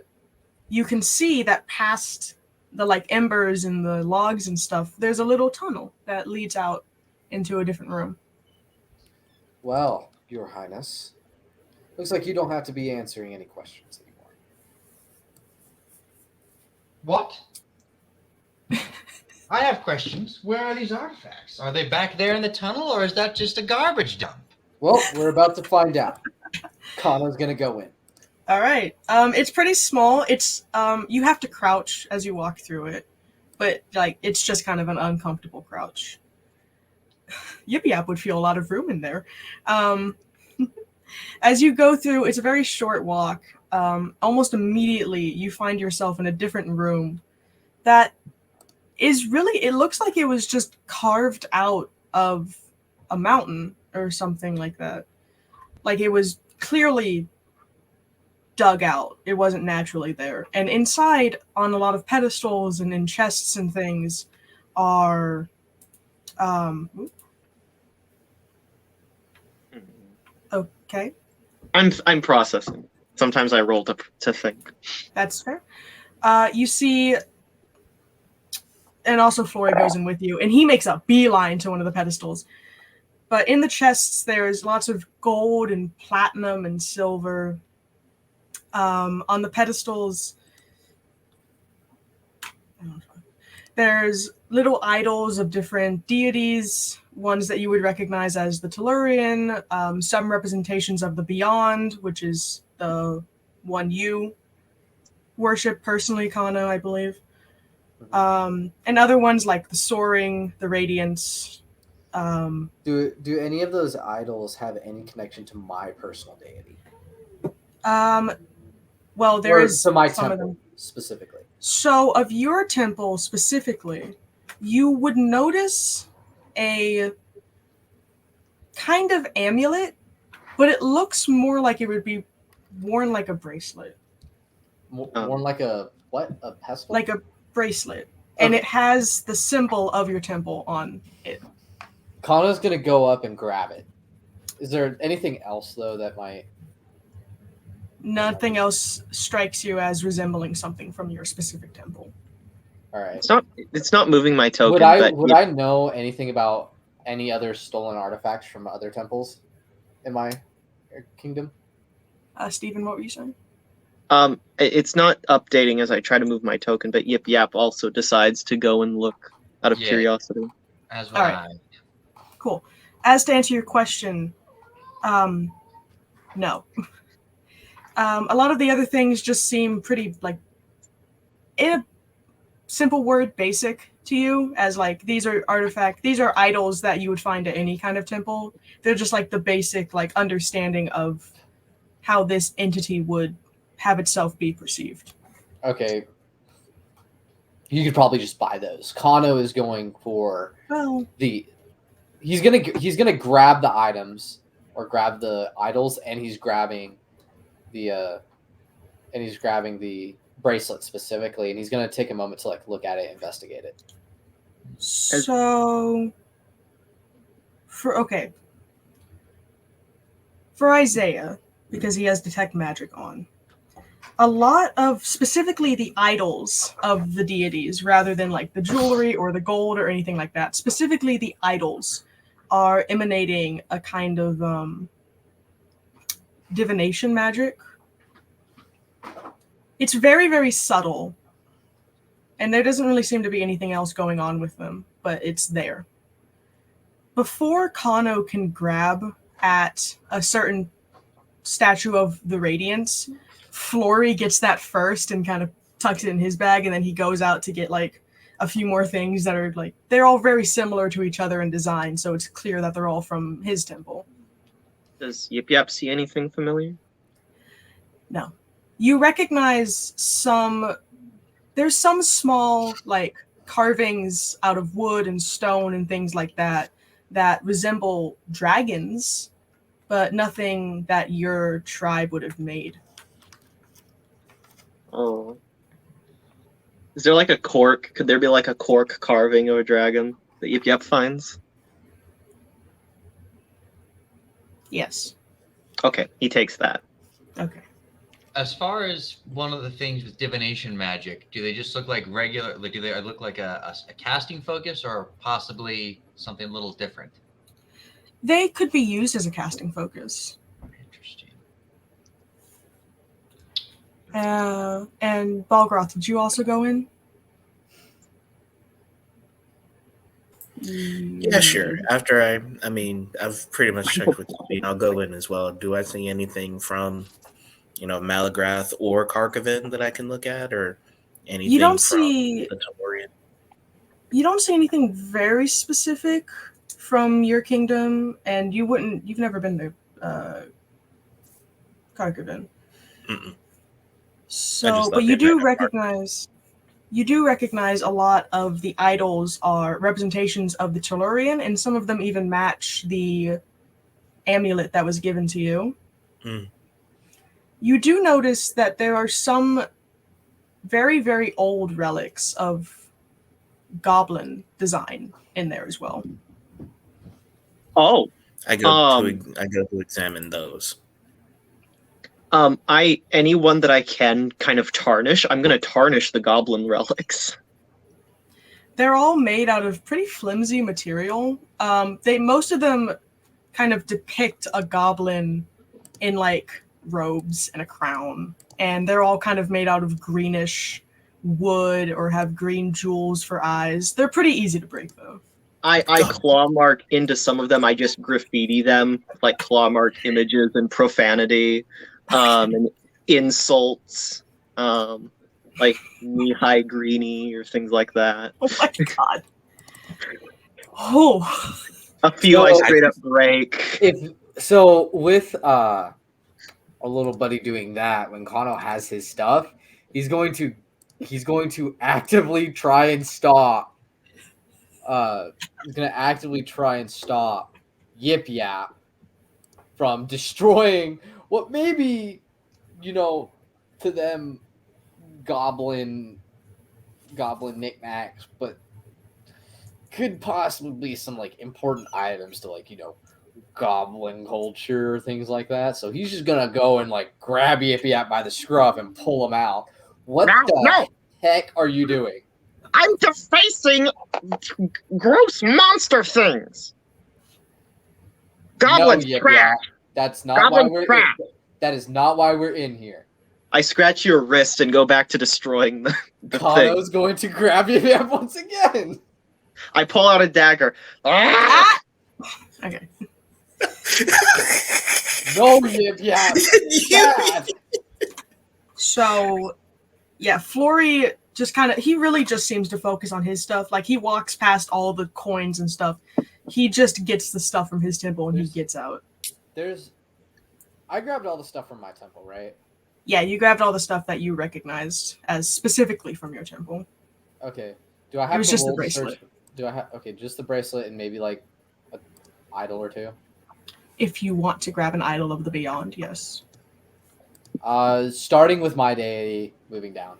you can see that past the, like, embers and the logs and stuff, there's a little tunnel that leads out into a different room. Well, Your Highness. Looks like you don't have to be answering any questions anymore. What? I have questions. Where are these artifacts? Are they back there in the tunnel, or is that just a garbage dump? Well, we're about to find out. Kano's gonna go in. All right. It's pretty small. It's you have to crouch as you walk through it, but like it's just kind of an uncomfortable crouch. Yip Yap would feel a lot of room in there. As you go through, it's a very short walk. Almost immediately, you find yourself in a different room that is really, it looks like it was just carved out of a mountain or something like that. Like it was clearly dug out. It wasn't naturally there. And inside, on a lot of pedestals and in chests and things, are okay. I'm processing. Sometimes I roll to think. That's fair. You see, and also Flory goes in with you, and he makes a beeline to one of the pedestals. But in the chests, there's lots of gold and platinum and silver. On the pedestals, there's little idols of different deities, ones that you would recognize as the Tellurian, some representations of the Beyond, which is the one you worship personally, Kano, I believe. And other ones like the Soaring, the Radiance. Do any of those idols have any connection to my personal deity? Well, there Or is to my some of temple them. specifically. So, of your temple specifically, you would notice a kind of amulet, but it looks more like it would be worn like a bracelet. Worn like a what? A pestle? Like a bracelet. And Okay. it has the symbol of your temple on it. Kano's gonna go up and grab it. Is there anything else though that might? Nothing else strikes you as resembling something from your specific temple. All right. It's not moving my token. Would I know anything about any other stolen artifacts from other temples in my kingdom? Stephen, what were you saying? It's not updating as I try to move my token, but Yip Yap also decides to go and look out of curiosity. As well. All right. Cool. As to answer your question, no. A lot of the other things just seem pretty, like, in a simple word, basic to you, as like these are idols that you would find at any kind of temple. They're just like the basic, like, understanding of how this entity would have itself be perceived. Okay. You could probably just buy those. Kano is going for he's gonna grab the items or grab the idols, and he's grabbing the bracelet specifically, and he's gonna take a moment to like look at it, investigate it. So for Isaiah, because he has detect magic on, a lot of specifically the idols of the deities, rather than like the jewelry or the gold or anything like that, specifically the idols are emanating a kind of divination magic. It's very, very subtle, and there doesn't really seem to be anything else going on with them, but it's there. Before Kano can grab at a certain statue of the Radiance, Flory gets that first and kind of tucks it in his bag, and then he goes out to get like a few more things that are like, they're all very similar to each other in design, so it's clear that they're all from his temple. Does Yip Yap see anything familiar? No. You recognize there's some small like carvings out of wood and stone and things like that resemble dragons, but nothing that your tribe would have made. Oh. Is there like a cork? Could there be like a cork carving of a dragon that Yip Yap finds? Yes. Okay, he takes that. Okay. As far as one of the things with divination magic, do they just look like regular? Like, do they look like a casting focus, or possibly something a little different? They could be used as a casting focus. Interesting. And Balgroth, did you also go in? Yeah, sure. After I've pretty much checked with you. I'll go in as well. Do I see anything from, Malagrath or Karkovin that I can look at, or You anything don't from see the Tamorian? you don't see anything very specific from your kingdom, and you've never been to Karkovin. Mm-mm. I So, just but thought they met at you do recognize a lot of the idols are representations of the Tellurian, and some of them even match the amulet that was given to you. Mm. You do notice that there are some very, very old relics of goblin design in there as well. Oh, I go to examine those. Anyone that I can kind of tarnish, I'm gonna tarnish the goblin relics. They're all made out of pretty flimsy material. Most of them kind of depict a goblin in like robes and a crown, and they're all kind of made out of greenish wood or have green jewels for eyes. They're pretty easy to break though. I claw mark into some of them. I just graffiti them, like claw mark images and profanity, and insults, like knee-high greenie or things like that. Oh my god. Oh. A few I So- straight up break. With a little buddy doing that, when Kano has his stuff, he's going to actively try and stop. He's going to actively try and stop Yip Yap from destroying what maybe, to them, goblin knickknacks, but could possibly be some like important items to goblin culture or things like that. So he's just gonna go and like grab Yip Yap by the scruff and pull him out. What the heck are you doing? I'm defacing gross monster things. Goblins Yip trash. Yap. That's not Goblin why we're crap. that is not why we're in here. I scratch your wrist and go back to destroying the thing. Kano's going to grab Yip Yap once again. I pull out a dagger. Ah! Okay. No, Yip Yap. Bad. So, yeah, Flory he really just seems to focus on his stuff. Like, he walks past all the coins and stuff. He just gets the stuff from his temple and he gets out. I grabbed all the stuff from my temple, right? Yeah, you grabbed all the stuff that you recognized as specifically from your temple. Okay. Do I have It was to just the roll to bracelet. search? Do I have just the bracelet and maybe like an idol or two? If you want to grab an idol of the beyond, yes. Starting with my deity, moving down.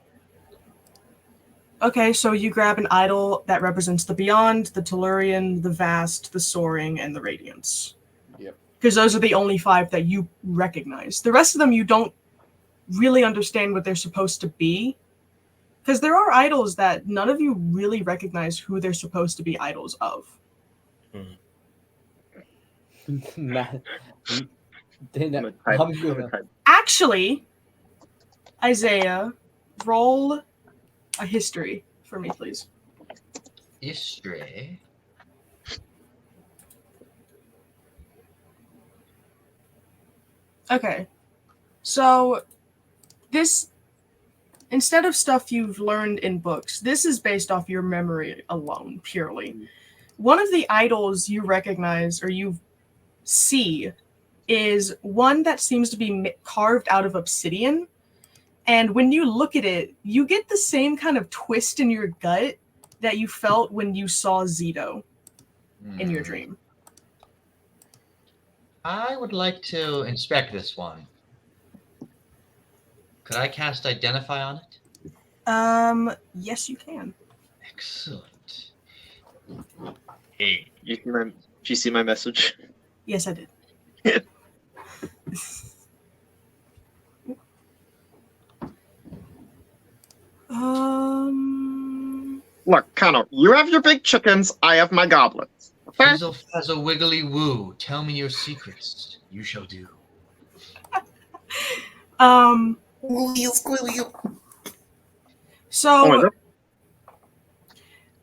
Okay, so you grab an idol that represents the beyond, the Tellurian, the vast, the soaring, and the radiance. Yep. Because those are the only 5 that you recognize. The rest of them you don't really understand what they're supposed to be. Because there are idols that none of you really recognize who they're supposed to be idols of. Actually, Isaiah, roll a history for me, please. History. Okay. So, this, instead of stuff you've learned in books, this is based off your memory alone, purely. One of the idols you recognize or you see is one that seems to be carved out of obsidian. And when you look at it, you get the same kind of twist in your gut that you felt when you saw Zito in your dream. I would like to inspect this one. Could I cast Identify on it? Yes, you can. Excellent. Hey, did you see my message? Yes, I did. Look, Kano, you have your big chickens, I have my goblins. Okay? Fizzle fazzle wiggly woo. Tell me your secrets. You shall do. So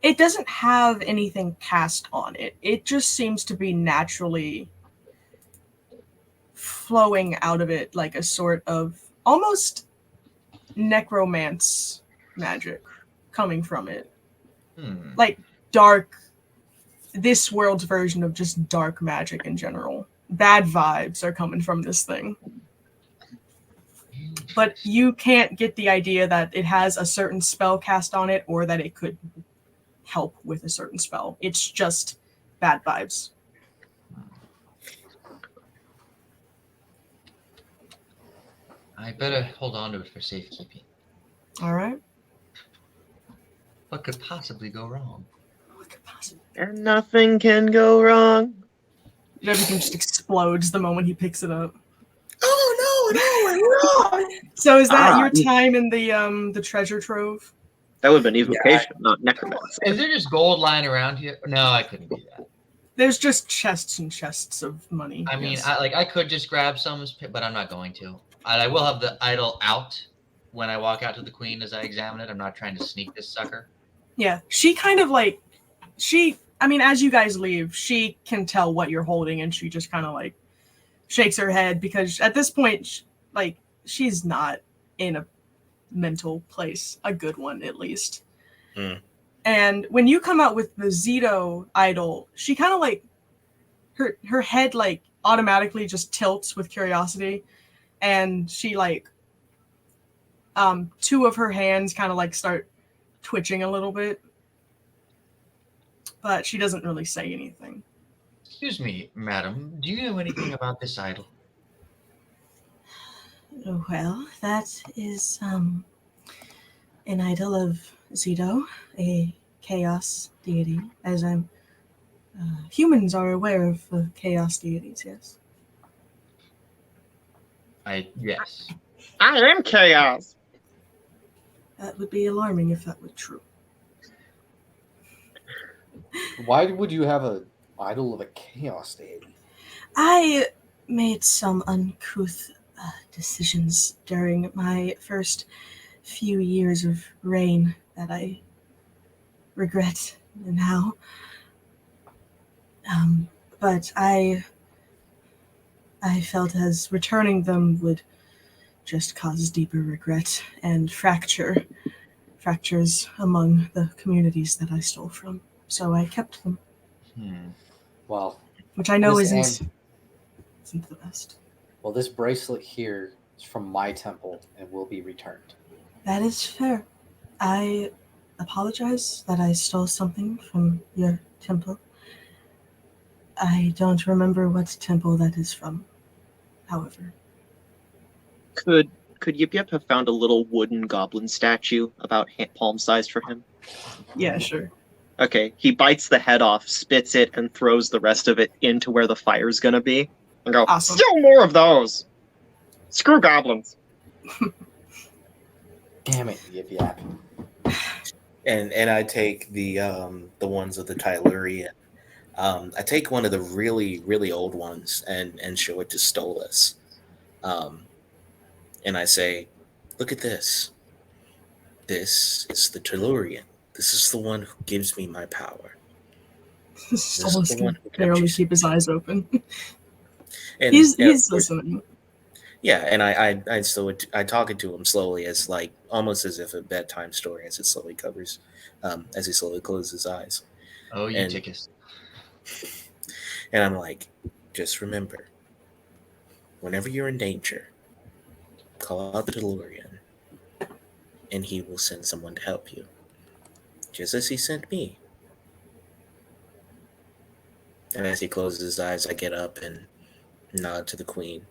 it doesn't have anything cast on it. It just seems to be naturally flowing out of it like a sort of almost necromance magic coming from it. Like dark, this world's version of just dark magic in general. Bad vibes are coming from this thing. But you can't get the idea that it has a certain spell cast on it or that it could help with a certain spell. It's just bad vibes. I better hold on to it for safekeeping. All right. What could possibly go wrong? What could possibly? And nothing can go wrong. Everything just explodes the moment he picks it up. Oh no, no, So is that your Ah. time in the treasure trove? That would have been evocation, not necromancy. Is there just gold lying around here? No, I couldn't do that. There's just chests and chests of money. I mean, yes. I could just grab some, but I'm not going to. I will have the idol out when I walk out to the queen as I examine it. I'm not trying to sneak this sucker. Yeah, she kind of like, I mean, as you guys leave, she can tell what you're holding, and she just kind of like shakes her head because at this point, like, she's not in a mental place, a good one at least. And when you come out with the Zito idol, she kind of like, her head like automatically just tilts with curiosity, and she like, two of her hands kind of like start twitching a little bit, but she doesn't really say anything. Excuse me, madam. Do you know anything about this idol? Well, that is an idol of Zito, a chaos deity, as I'm humans are aware of chaos deities, yes. Yes. I am chaos. That would be alarming if that were true. Why would you have an idol of a chaos deity? I made some uncouth decisions during my first few years of reign that I regret now. But I felt as returning them would just cause deeper regret and fractures among the communities that I stole from. So I kept them. Well, Which I know This isn't the best. well, this bracelet here is from my temple and will be returned. That is fair. I apologize that I stole something from your temple. I don't remember what temple that is from, however. Could Yip Yip have found a little wooden goblin statue about palm-sized for him? Yeah, sure. Okay, he bites the head off, spits it, and throws the rest of it into where the fire's gonna be. And go, Awesome. still more of those! Screw goblins! Damn it, Yip Yap. And I take the ones of the Tylurian. I take one of the really, really old ones and show it to Stolas. And I say, look at this. This is the Tellurian. This is the one who gives me my power. Stolas the one can who kept barely you- keep his eyes open. And He's of course- listening. Yeah, and I talk it to him slowly, as like almost as if a bedtime story, as it slowly covers, as he slowly closes his eyes. Oh, you And- tickus. And I'm like, just remember, whenever you're in danger, call out the Tellurian, and he will send someone to help you, just as he sent me. And as he closes his eyes, I get up and nod to the queen.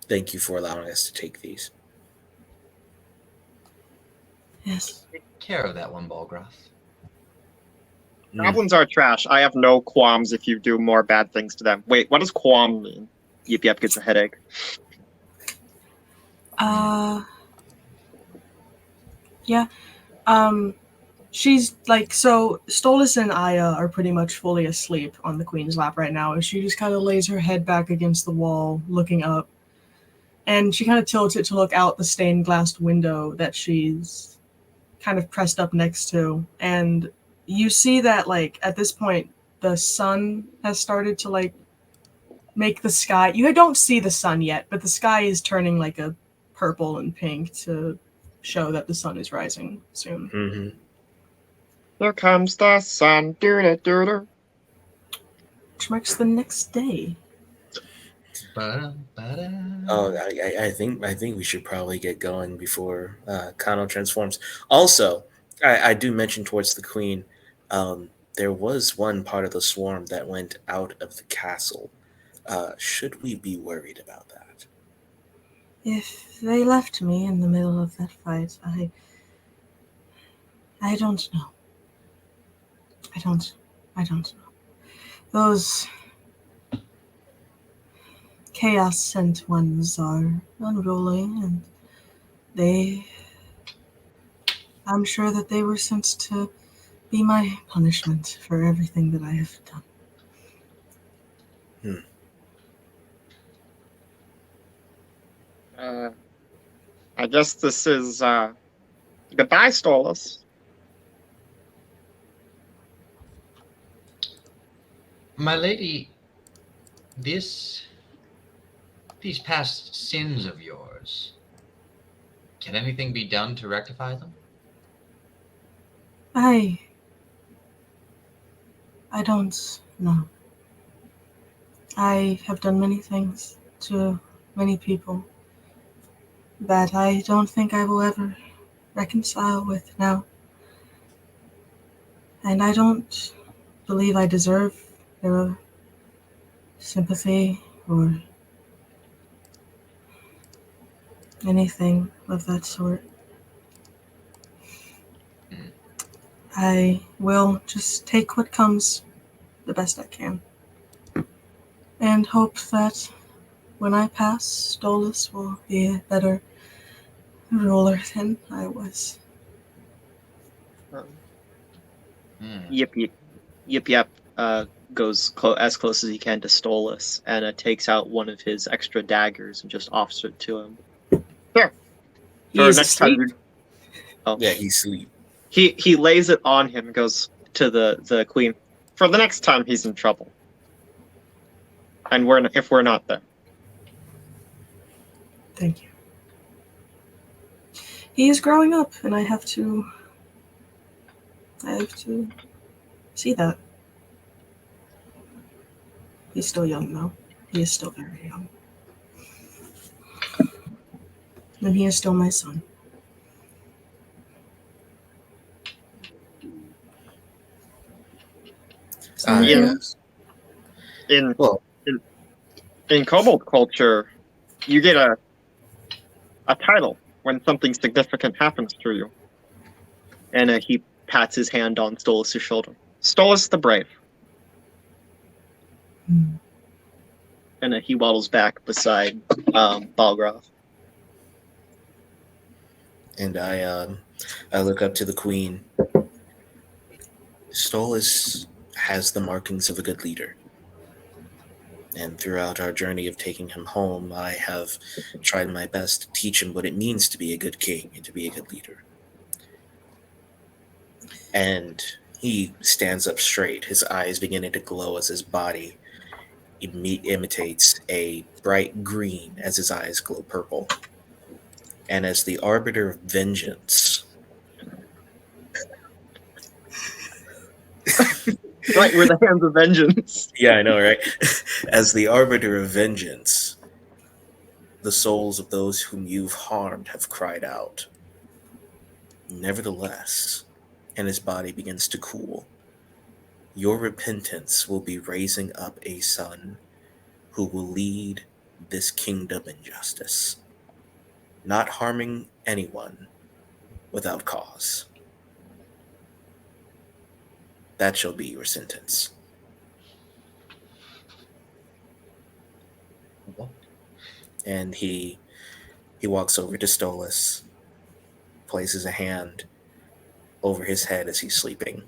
Thank you for allowing us to take these. Yes. Take care of that one, Balgroth. Goblins are trash. I have no qualms if you do more bad things to them. Wait, what does qualm mean? Yip Yip gets a headache. Yeah. She's like, so Stolas and Aya are pretty much fully asleep on the queen's lap right now, and she just kind of lays her head back against the wall, looking up. And she kind of tilts it to look out the stained glass window that she's kind of pressed up next to. And you see that, like, at this point, the sun has started to, like, make the sky. You don't see the sun yet, but the sky is turning like a purple and pink to show that the sun is rising soon. Mm-hmm. Here comes the sun. Doo-doo-doo-doo. Which marks the next day. Oh, I think we should probably get going before Kano transforms. Also, I do mention towards the queen. There was one part of the swarm that went out of the castle. Should we be worried about that? If they left me in the middle of that fight, I don't know. I don't know. Those chaos sent ones are unruly, and I'm sure that they were sent to be my punishment for everything that I have done. I guess this is goodbye, Stolas. My lady, these past sins of yours, can anything be done to rectify them? I don't know. I have done many things to many people that I don't think I will ever reconcile with now. And I don't believe I deserve their sympathy or anything of that sort. I will just take what comes the best I can. And hope that when I pass, Stolas will be a better ruler than I was. Yip. Goes as close as he can to Stolas and takes out one of his extra daggers and just offers it to him. Here. He is asleep. Yeah, he's asleep. He lays it on him and goes to the queen. For the next time he's in trouble. And if we're not there. Thank you. He is growing up, and I have to see that. He's still young, though. He is still very young. And he is still my son. In kobold culture, you get a title when something significant happens to you. And he pats his hand on Stolas' shoulder. Stolas the Brave. And he waddles back beside Balgroth. And I look up to the queen. Stolas has the markings of a good leader. And throughout our journey of taking him home, I have tried my best to teach him what it means to be a good king and to be a good leader. And he stands up straight, his eyes beginning to glow as his body imitates a bright green as his eyes glow purple. And as the arbiter of vengeance... Right, we're the hands of vengeance. Yeah, I know, right? As the arbiter of vengeance, the souls of those whom you've harmed have cried out. Nevertheless, and his body begins to cool, your repentance will be raising up a son who will lead this kingdom in justice, not harming anyone without cause. That shall be your sentence. And he walks over to Stolas, places a hand over his head as he's sleeping,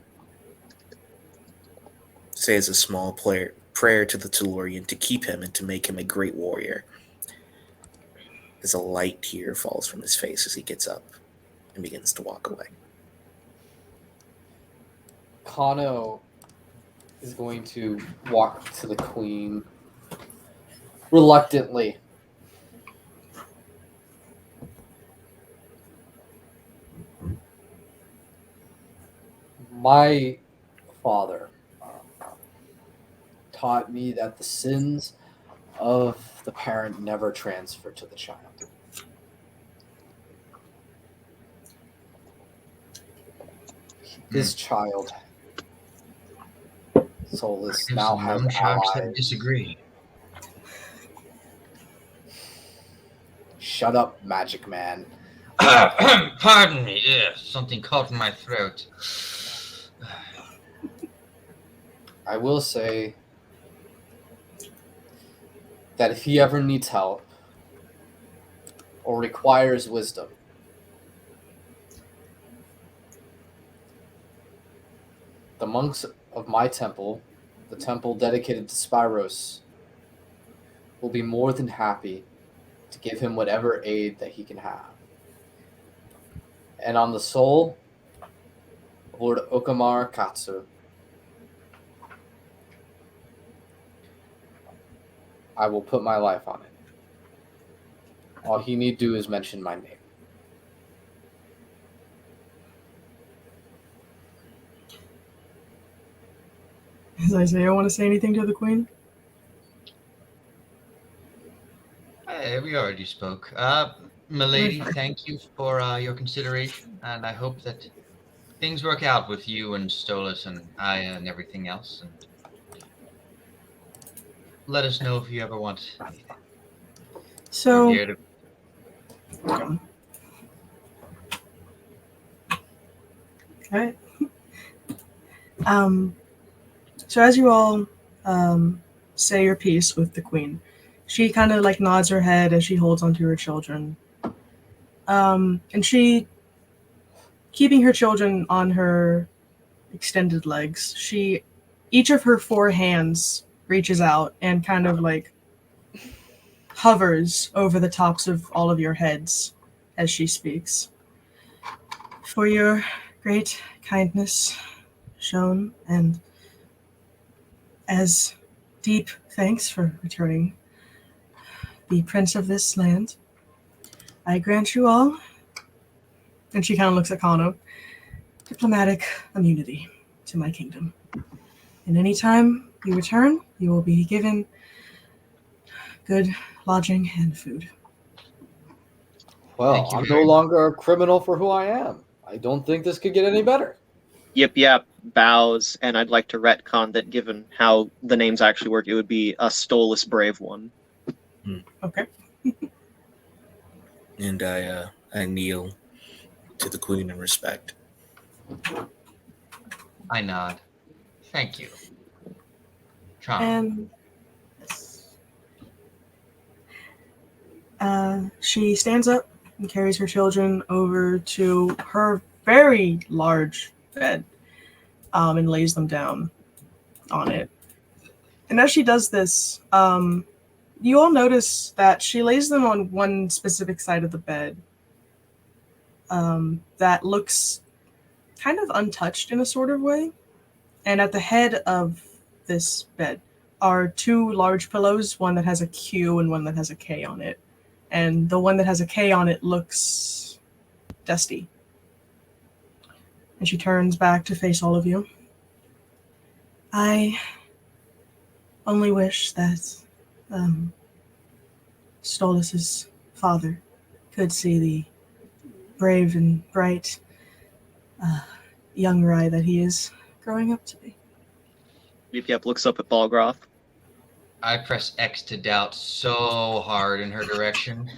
says a small prayer to the Tellurian to keep him and to make him a great warrior. As a light tear falls from his face as he gets up and begins to walk away. Kano is going to walk to the queen reluctantly. My father taught me that the sins of the parent never transfer to the child. This child, Solus, There's now some has loan sharks that allies. disagree. Shut up, magic man. Pardon me. Yeah, something caught in my throat. I will say that if he ever needs help or requires wisdom, the monks of my temple, the temple dedicated to Spyros, will be more than happy to give him whatever aid that he can have. And on the soul of Lord Okamar Katsu, I will put my life on it. All he need do is mention my name. Does Isaiah want to say anything to the queen? Hey, we already spoke. Milady, thank you for your consideration, and I hope that things work out with you and Stolas and Aya and everything else. And let us know if you ever want anything. So, We're here to... okay. So as you all say your piece with the queen, she kind of like nods her head as she holds onto her children. And she, keeping her children on her extended legs, each of her 4 hands reaches out and kind of like hovers over the tops of all of your heads as she speaks. For your great kindness shown, and as deep thanks for returning the prince of this land, I grant you all, and she kind of looks at Kano, diplomatic immunity to my kingdom. And any time you return, you will be given good lodging and food. Well, I'm no longer a criminal for who I am. I don't think this could get any better. Yip Yap bows, and I'd like to retcon that given how the names actually work, it would be a Stolas Brave One. Okay. And I kneel to the queen in respect. I nod. Thank you. Tron. And she stands up and carries her children over to her very large bed and lays them down on it. And as she does this, you all notice that she lays them on one specific side of the bed that looks kind of untouched in a sort of way. And at the head of this bed are 2 large pillows, one that has a Q and one that has a K on it. And the one that has a K on it looks dusty. And she turns back to face all of you. I only wish that Stolas' father could see the brave and bright young Rye that he is growing up to be. Yip Yap looks up at Balgroth. I press X to doubt so hard in her direction.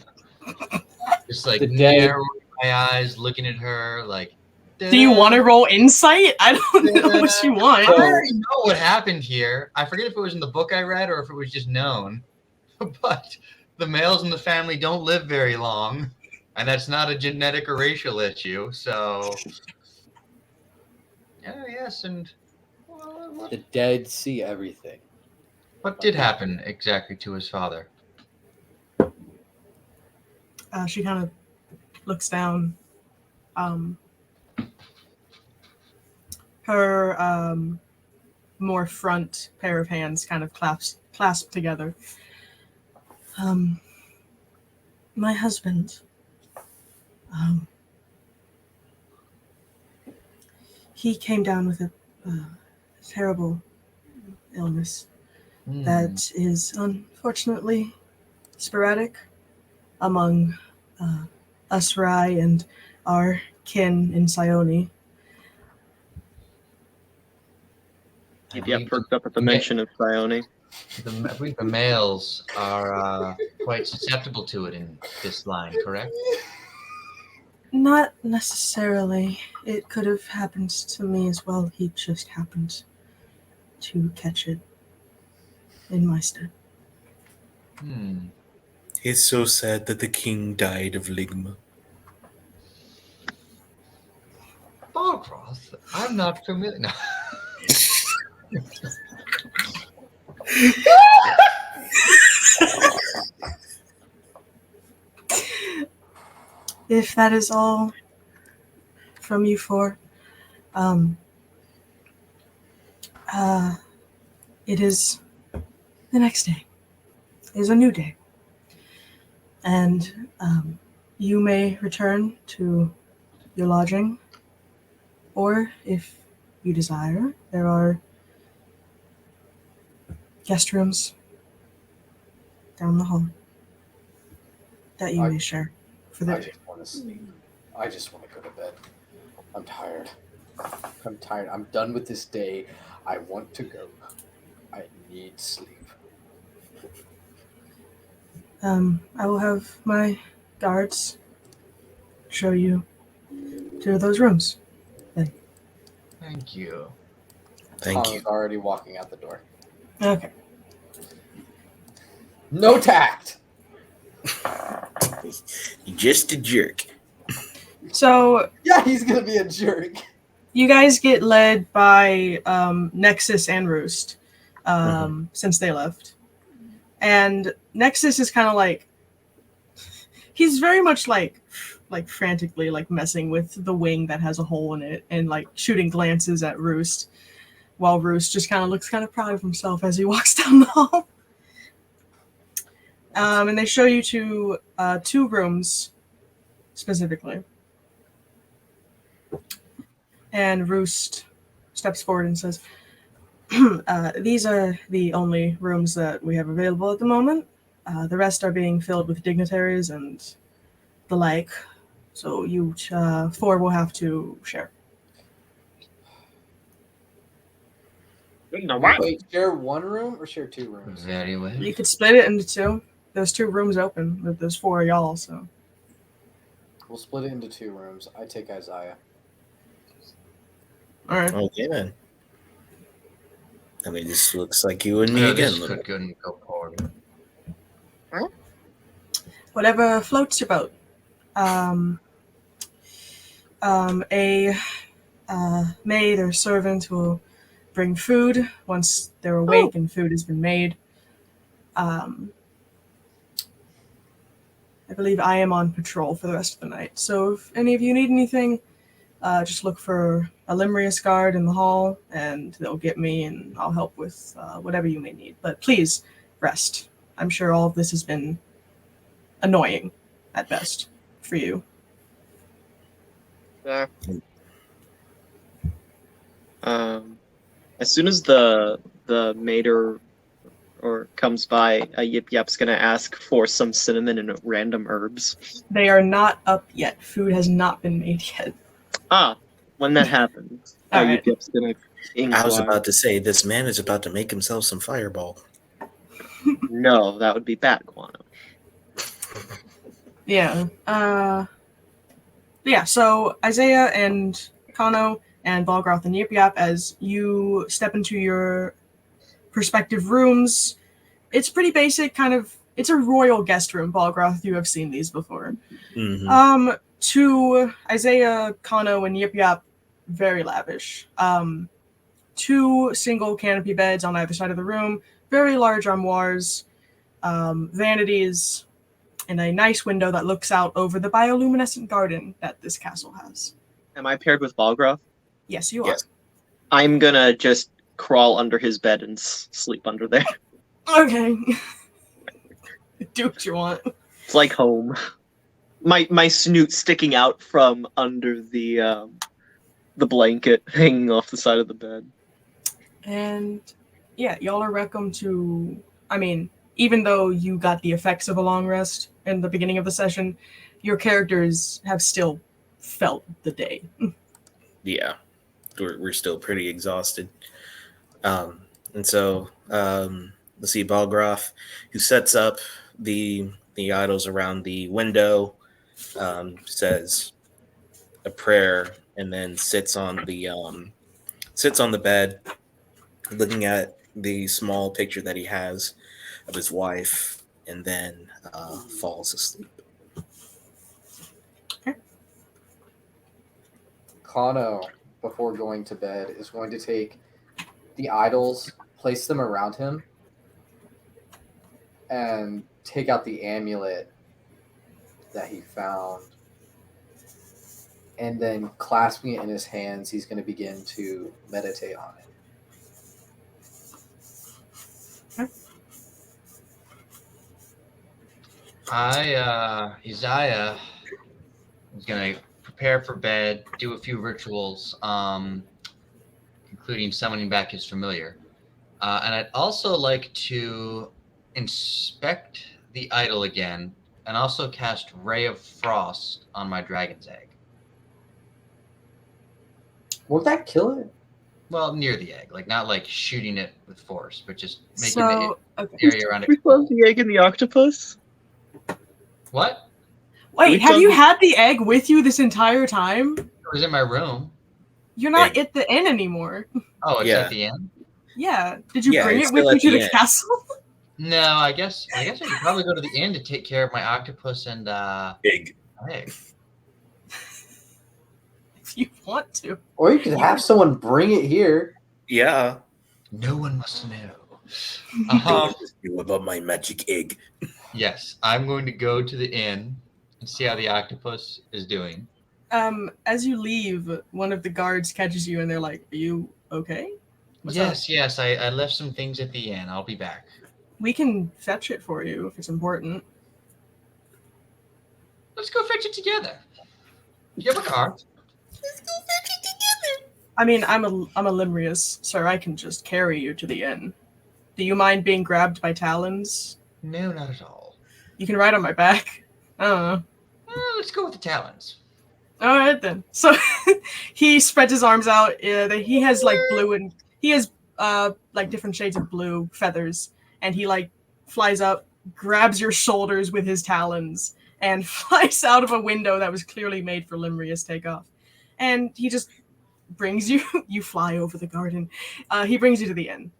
Just like narrowing my eyes, looking at her like... Do you want to roll insight? I don't know what you want. I already know what happened here. I forget if it was in the book I read or if it was just known. But the males in the family don't live very long. And that's not a genetic or racial issue. So... yes, and... The dead see everything. What did happen exactly to his father? She kind of looks down. Her her more front pair of hands kind of clasped together. My husband, he came down with a terrible illness that is unfortunately sporadic among us Rai and our kin in Sione. Yep, perked up at the mention of Sione. I believe the males are quite susceptible to it in this line, correct? Not necessarily. It could have happened to me as well. He just happened to catch it in my stead. It's so sad that the king died of ligma. Balgroth? I'm not familiar. No. If that is all from you four, it is the next day. It is a new day. And you may return to your lodging, or if you desire, there are guest rooms down the hall that you may share for the I just want to sleep. I just want to go to bed. I'm tired. I'm done with this day. I want to go. I need sleep. I will have my guards show you to those rooms. Thank you. Thank Tom you. is already walking out the door. Okay. No tact. You're just a jerk. So Yeah, he's gonna be a jerk. you guys get led by Nexus and Roost since they left. And Nexus is kind of like, he's very much like frantically like messing with the wing that has a hole in it and like shooting glances at Roost, while Roost just kind of looks kind of proud of himself as he walks down the hall. And they show you to 2 rooms specifically. And Roost steps forward and says, these are the only rooms that we have available at the moment. The rest are being filled with dignitaries and the like. So you 4 will have to share. Wait, share one room or share 2 rooms? Very well. You could split it into 2. There's 2 rooms open, but there's 4 of y'all, so. We'll split it into 2 rooms. I take Isaiah. Alright. Okay, then. I mean, this looks like you and me No, again. this could go forward. Whatever floats your boat. A maid or servant will bring food once they're awake and food has been made. I believe I am on patrol for the rest of the night. So if any of you need anything, just look for a Limrius guard in the hall, and they'll get me, and I'll help with whatever you may need. But please, rest. I'm sure all of this has been annoying, at best, for you. Yeah. As soon as the maid or comes by, Yip Yap's gonna ask for some cinnamon and random herbs. They are not up yet. Food has not been made yet. When that happens, All Yip right. Yap's gonna I was inquire. about to say, this man is about to make himself some fireball. No, that would be bat guano. Yeah. Yeah, so Isaiah and Kano and Balgroth and Yip Yap, as you step into your respective rooms, it's pretty basic, kind of, it's a royal guest room, Balgroth, you have seen these before. Mm-hmm. To Isaiah, Kano, and Yip Yap, very lavish. 2 single canopy beds on either side of the room, very large armoires, vanities, and a nice window that looks out over the bioluminescent garden that this castle has. Am I paired with Balgroth? Yes, you are. Yes. I'm gonna just crawl under his bed and sleep under there. Okay. Do what you want. It's like home. My snoot sticking out from under the blanket hanging off the side of the bed. And yeah, y'all are welcome to. I mean, even though you got the effects of a long rest in the beginning of the session, your characters have still felt the day. Yeah, we're still pretty exhausted. And so let's see, Balgroth, who sets up the idols around the window, says a prayer, and then sits on the bed, looking at the small picture that he has of his wife, and then falls asleep. Kano, before going to bed, is going to take the idols, place them around him, and take out the amulet that he found. And then, clasping it in his hands, he's going to begin to meditate on it. Isaiah is going to prepare for bed, do a few rituals, including summoning back his familiar. And I'd also like to inspect the idol again and also cast Ray of Frost on my dragon's egg. Won't that kill it? Well, near the egg. Like, not like shooting it with force, but just making So, the okay. area around it. We love the egg and the octopus. What? Wait, Which have one? you had the egg with you this entire time? It was in my room. You're not Egg. at the inn anymore. Oh, it's Yeah. at the end? Yeah. Did you Yeah, bring it's it with still you at to the the end. castle? No, I guess I should probably go to the inn to take care of my octopus and Big. egg. If you want to. Or you could have someone bring it here. Yeah. No one must know. You about my magic egg. Yes, I'm going to go to the inn and see how the octopus is doing. As you leave, one of the guards catches you and they're like, "Are you okay?" What's up? Yes, I left some things at the inn. I'll be back. We can fetch it for you if it's important. Let's go fetch it together. You have a car? I mean, I'm a Limrius, sir. I can just carry you to the inn. Do you mind being grabbed by talons? No, not at all. You can ride on my back. I don't know. Let's go with the talons. All right then. So he spreads his arms out. He has like blue and he has like different shades of blue feathers, and he like flies up, grabs your shoulders with his talons, and flies out of a window that was clearly made for Limrius takeoff. And he just brings you. You fly over the garden. He brings you to the inn.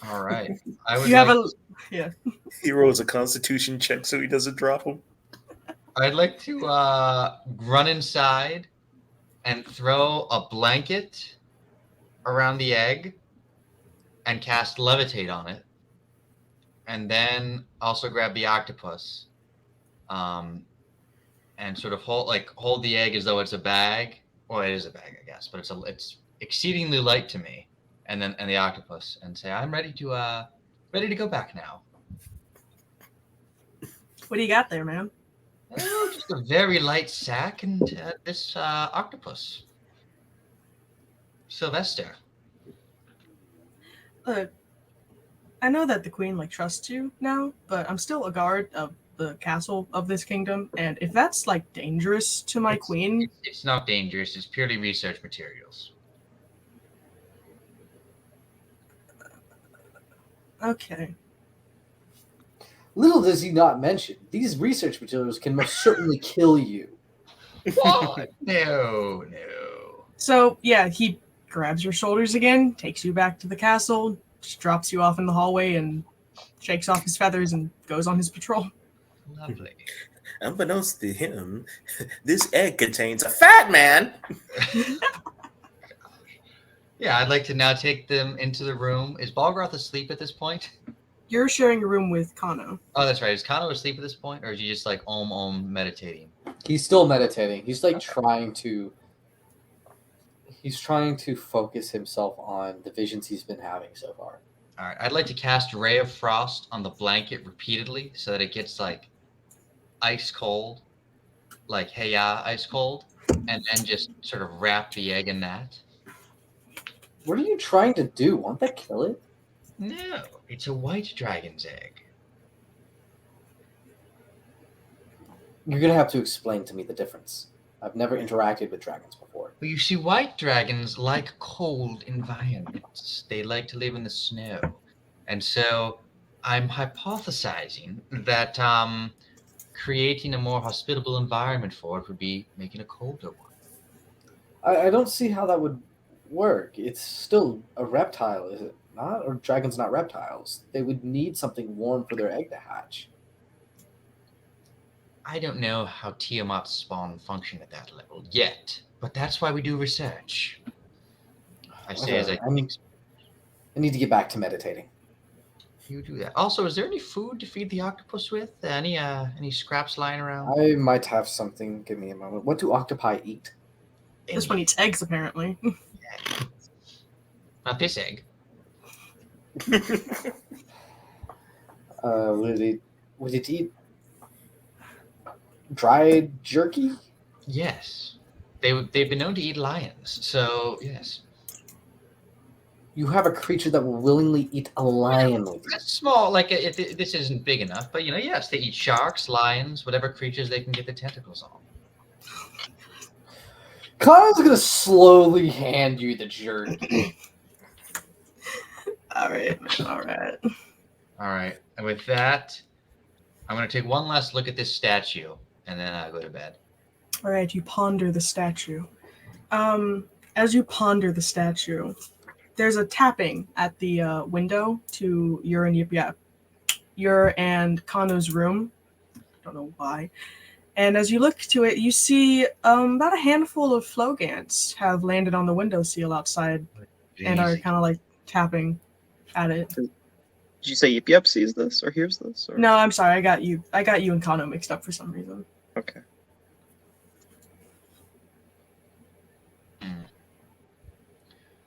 All right. I would You have like, He rolls a constitution check so he doesn't drop him. I'd like to run inside and throw a blanket around the egg and cast levitate on it, and then also grab the octopus, and sort of hold the egg as though it's a bag. Well, it is a bag, I guess, but it's exceedingly light to me. And the octopus, and say, "I'm ready to go back now." What do you got there, man? Oh, just a very light sack and this octopus. Sylvester. Look, I know that the queen like trusts you now, but I'm still a guard of the castle of this kingdom, and if that's like dangerous to my queen, It's not dangerous. It's purely research materials. okay. Little does he not mention, these research materials can most certainly kill you. What? No. So yeah, he grabs your shoulders again, takes you back to the castle, just drops you off in the hallway, and shakes off his feathers and goes on his patrol. Lovely. Unbeknownst to him, this egg contains a fat man. Yeah, I'd like to now take them into the room. Is Balgroth asleep at this point? You're sharing a room with Kano. Oh, that's right. Is Kano asleep at this point, or is he just like om meditating? He's still meditating. He's like trying to. He's trying to focus himself on the visions he's been having so far. All right, I'd like to cast Ray of Frost on the blanket repeatedly so that it gets like ice cold, like hey ya, ice cold, and then just sort of wrap the egg in that. What are you trying to do? Won't that kill it? No, it's a white dragon's egg. You're gonna have to explain to me the difference. I've never interacted with dragons before. Well, you see, white dragons like cold environments. They like to live in the snow. And so I'm hypothesizing that creating a more hospitable environment for it would be making a colder one. I don't see how that would work. It's still a reptile, is it not? Or dragons not reptiles. They would need something warm for their egg to hatch. I don't know how Tiamat's spawn function at that level yet, but that's why we do research. I say as I think. I need to get back to meditating. You do that. Also, is there any food to feed the octopus with? Any scraps lying around? I might have something. Give me a moment. What do octopi eat? This one eats eggs, apparently. Not this egg. Would it eat dried jerky? Yes. They've been known to eat lions, so yes. You have a creature that will willingly eat a lion with you. That's small, like this isn't big enough, but yes, they eat sharks, lions, whatever creatures they can get their tentacles on. Kyle's gonna slowly hand you the jerky. All right. All right, and with that, I'm going to take one last look at this statue, and then I'll go to bed. All right, you ponder the statue. As you ponder the statue, there's a tapping at the window to your and Kano's room. Don't know why. And as you look to it, you see about a handful of Flogants have landed on the windowsill outside and are kind of like tapping at it. Did you say Yip Yip sees this or hears this? Or? No, I'm sorry. I got you and Kano mixed up for some reason. Okay.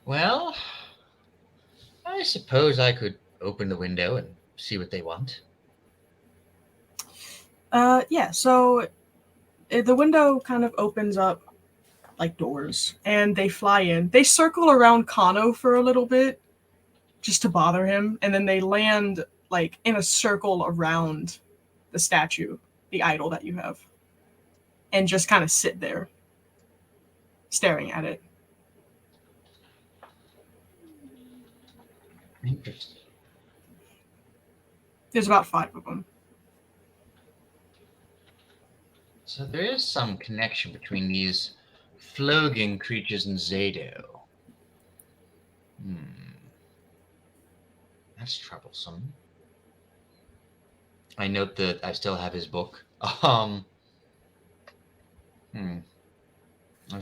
Well, I suppose I could open the window and see what they want. Yeah, so the window kind of opens up like doors, and they fly in. They circle around Kano for a little bit, just to bother him, and then they land like in a circle around the statue, the idol that you have, and just kind of sit there, staring at it. Interesting. There's about 5 of them. So there is some connection between these floating creatures and Zato. That's troublesome. I note that I still have his book. I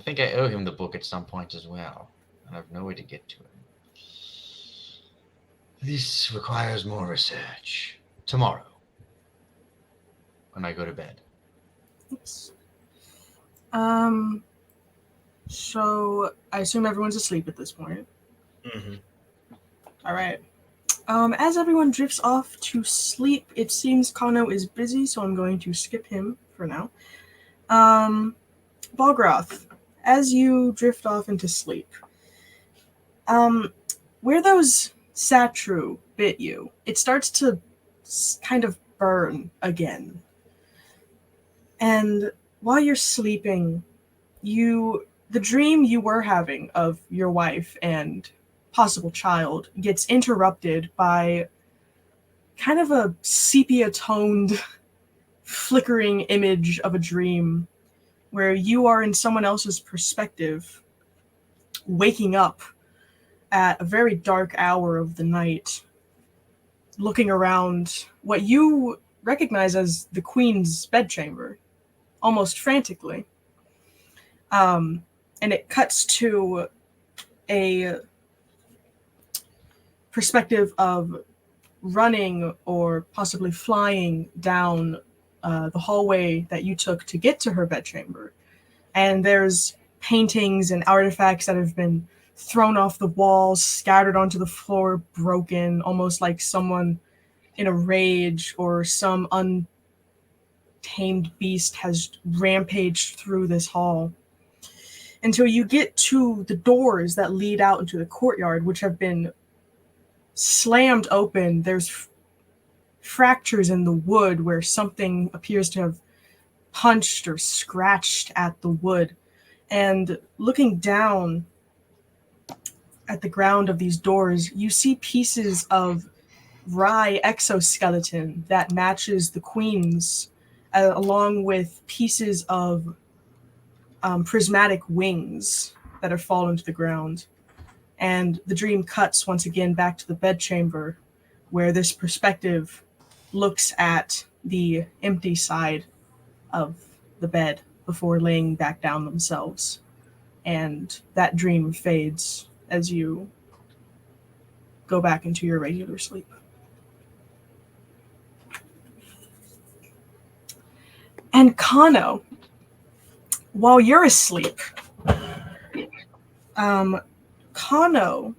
think I owe him the book at some point as well. I have no way to get to him. This requires more research. Tomorrow, when I go to bed. Yes. So I assume everyone's asleep at this point. Mm-hmm. All right. As everyone drifts off to sleep, it seems Kano is busy, so I'm going to skip him for now. Balgroth, as you drift off into sleep, where those Satru bit you, it starts to kind of burn again. And while you're sleeping, the dream you were having of your wife and possible child gets interrupted by kind of a sepia-toned, flickering image of a dream where you are in someone else's perspective, waking up at a very dark hour of the night, looking around what you recognize as the Queen's bedchamber, almost frantically. And it cuts to a perspective of running or possibly flying down the hallway that you took to get to her bedchamber. And there's paintings and artifacts that have been thrown off the walls, scattered onto the floor, broken, almost like someone in a rage or some untamed beast has rampaged through this hall. Until you get to the doors that lead out into the courtyard, which have been slammed open. There's fractures in the wood where something appears to have punched or scratched at the wood. And looking down at the ground of these doors, you see pieces of Rye exoskeleton that matches the queen's, along with pieces of prismatic wings that have fallen to the ground. And the dream cuts once again back to the bedchamber, where this perspective looks at the empty side of the bed before laying back down themselves. And that dream fades as you go back into your regular sleep. And Kano, while you're asleep, Kano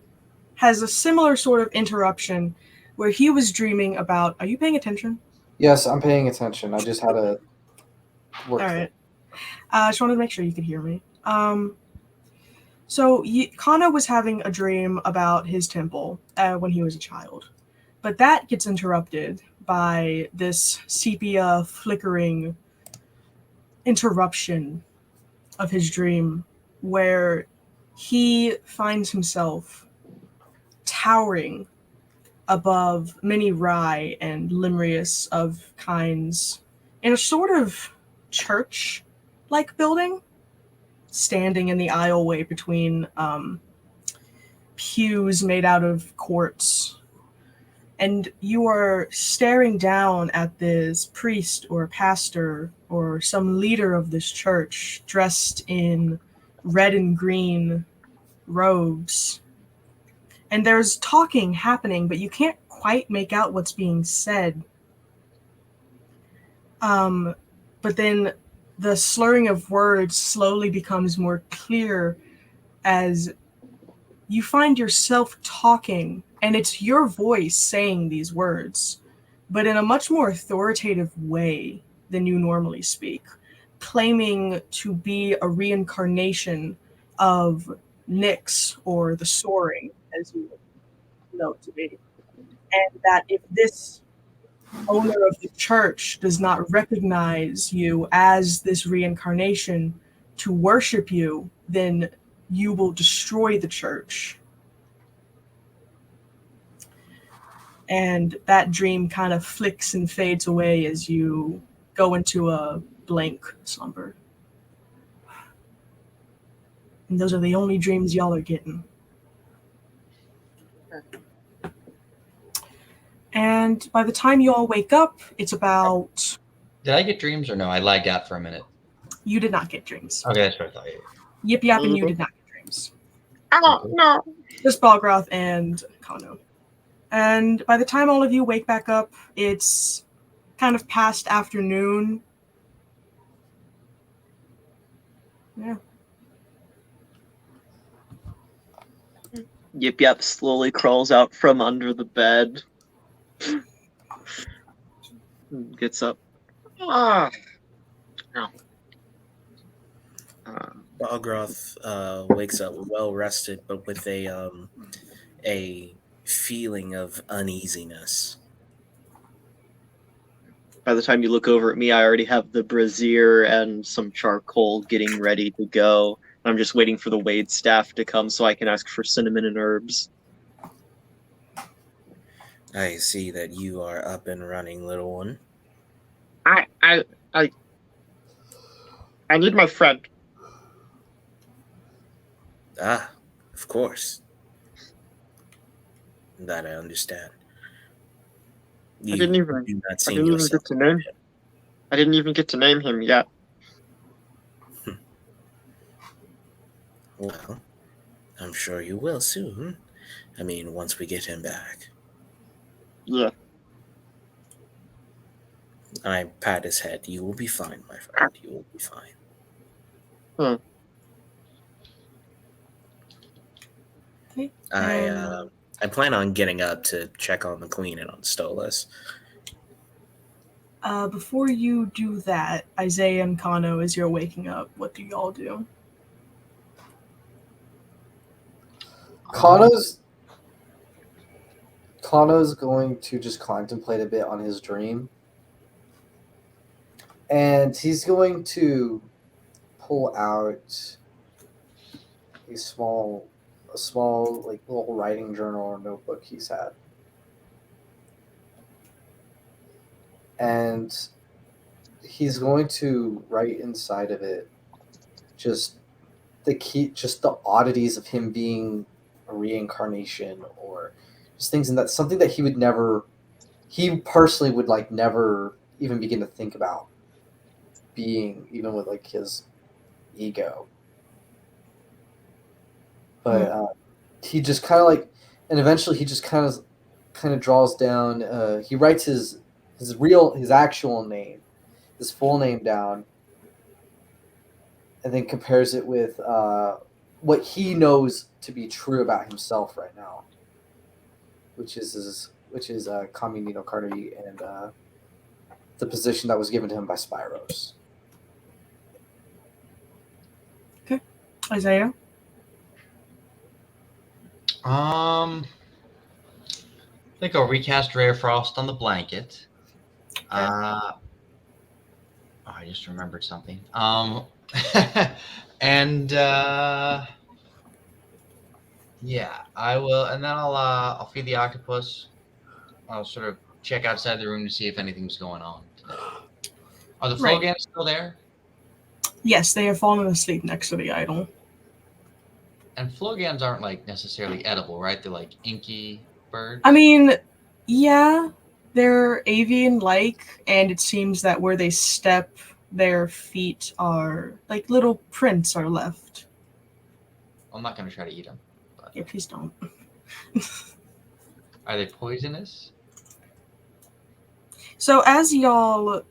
has a similar sort of interruption where he was dreaming about. Are you paying attention? Yes, I'm paying attention. I just had a work. All right. I just wanted to make sure you could hear me. So Kano was having a dream about his temple when he was a child, but that gets interrupted by this sepia flickering interruption of his dream, where he finds himself towering above many Rye and Limrius of kinds in a sort of church-like building, standing in the aisleway between pews made out of quartz. And you are staring down at this priest or pastor or some leader of this church dressed in red and green robes. And there's talking happening, but you can't quite make out what's being said. But then the slurring of words slowly becomes more clear as you find yourself talking, and it's your voice saying these words, but in a much more authoritative way than you normally speak, claiming to be a reincarnation of Nyx, or the Soaring, as you know it to be. And that if this owner of the church does not recognize you as this reincarnation to worship you, then you will destroy the church. And that dream kind of flicks and fades away as you go into a blank slumber. And those are the only dreams y'all are getting. And by the time you all wake up, it's about... Did I get dreams or no? I lagged out for a minute. You did not get dreams. Okay, that's what I thought. Yip Yap and you did not get dreams. Oh, no. Just Balgroth and Kano. And by the time all of you wake back up, it's kind of past afternoon. Yeah. Yip Yap slowly crawls out from under the bed. Gets up. Ah. Oh. Balgroth wakes up well rested, but with a feeling of uneasiness. By the time you look over at me, I already have the brazier and some charcoal getting ready to go. I'm just waiting for the Wade staff to come so I can ask for cinnamon and herbs. I see that you are up and running, little one. I need my friend. Ah, of course. That I understand. I didn't even get to name him. I didn't even get to name him yet. Well, I'm sure you will soon. I mean, once we get him back. Yeah. I pat his head. You will be fine, my friend. You will be fine. Okay. I plan on getting up to check on the queen and on Stolas. Before you do that, Isaiah and Kano, as you're waking up, what do y'all do? Kano's going to just contemplate a bit on his dream. And he's going to pull out a small like little writing journal or notebook he's had. And he's going to write inside of it just the oddities of him being a reincarnation, or just things, and that's something that he personally would like never even begin to think about being, even with like his ego. But he just kind of like, and eventually he just kind of draws down. He writes his actual name, his full name down, and then compares it with what he knows to be true about himself right now, which is Caminito Cardi and the position that was given to him by Spyros. Okay. Isaiah? I think I'll recast Ray of Frost on the blanket. I just remembered something. And yeah, I will, and then I'll feed the octopus. I'll sort of check outside the room to see if anything's going on today. Are the Right. Flogans still there? Yes, they have fallen asleep next to the idol. And Flogans aren't like necessarily edible, right? They're like inky birds. I mean, yeah, they're avian-like, and it seems that where they step, their feet are like little prints are left. I'm not going to try to eat them. But Yeah, please don't. are they poisonous? So as y'all,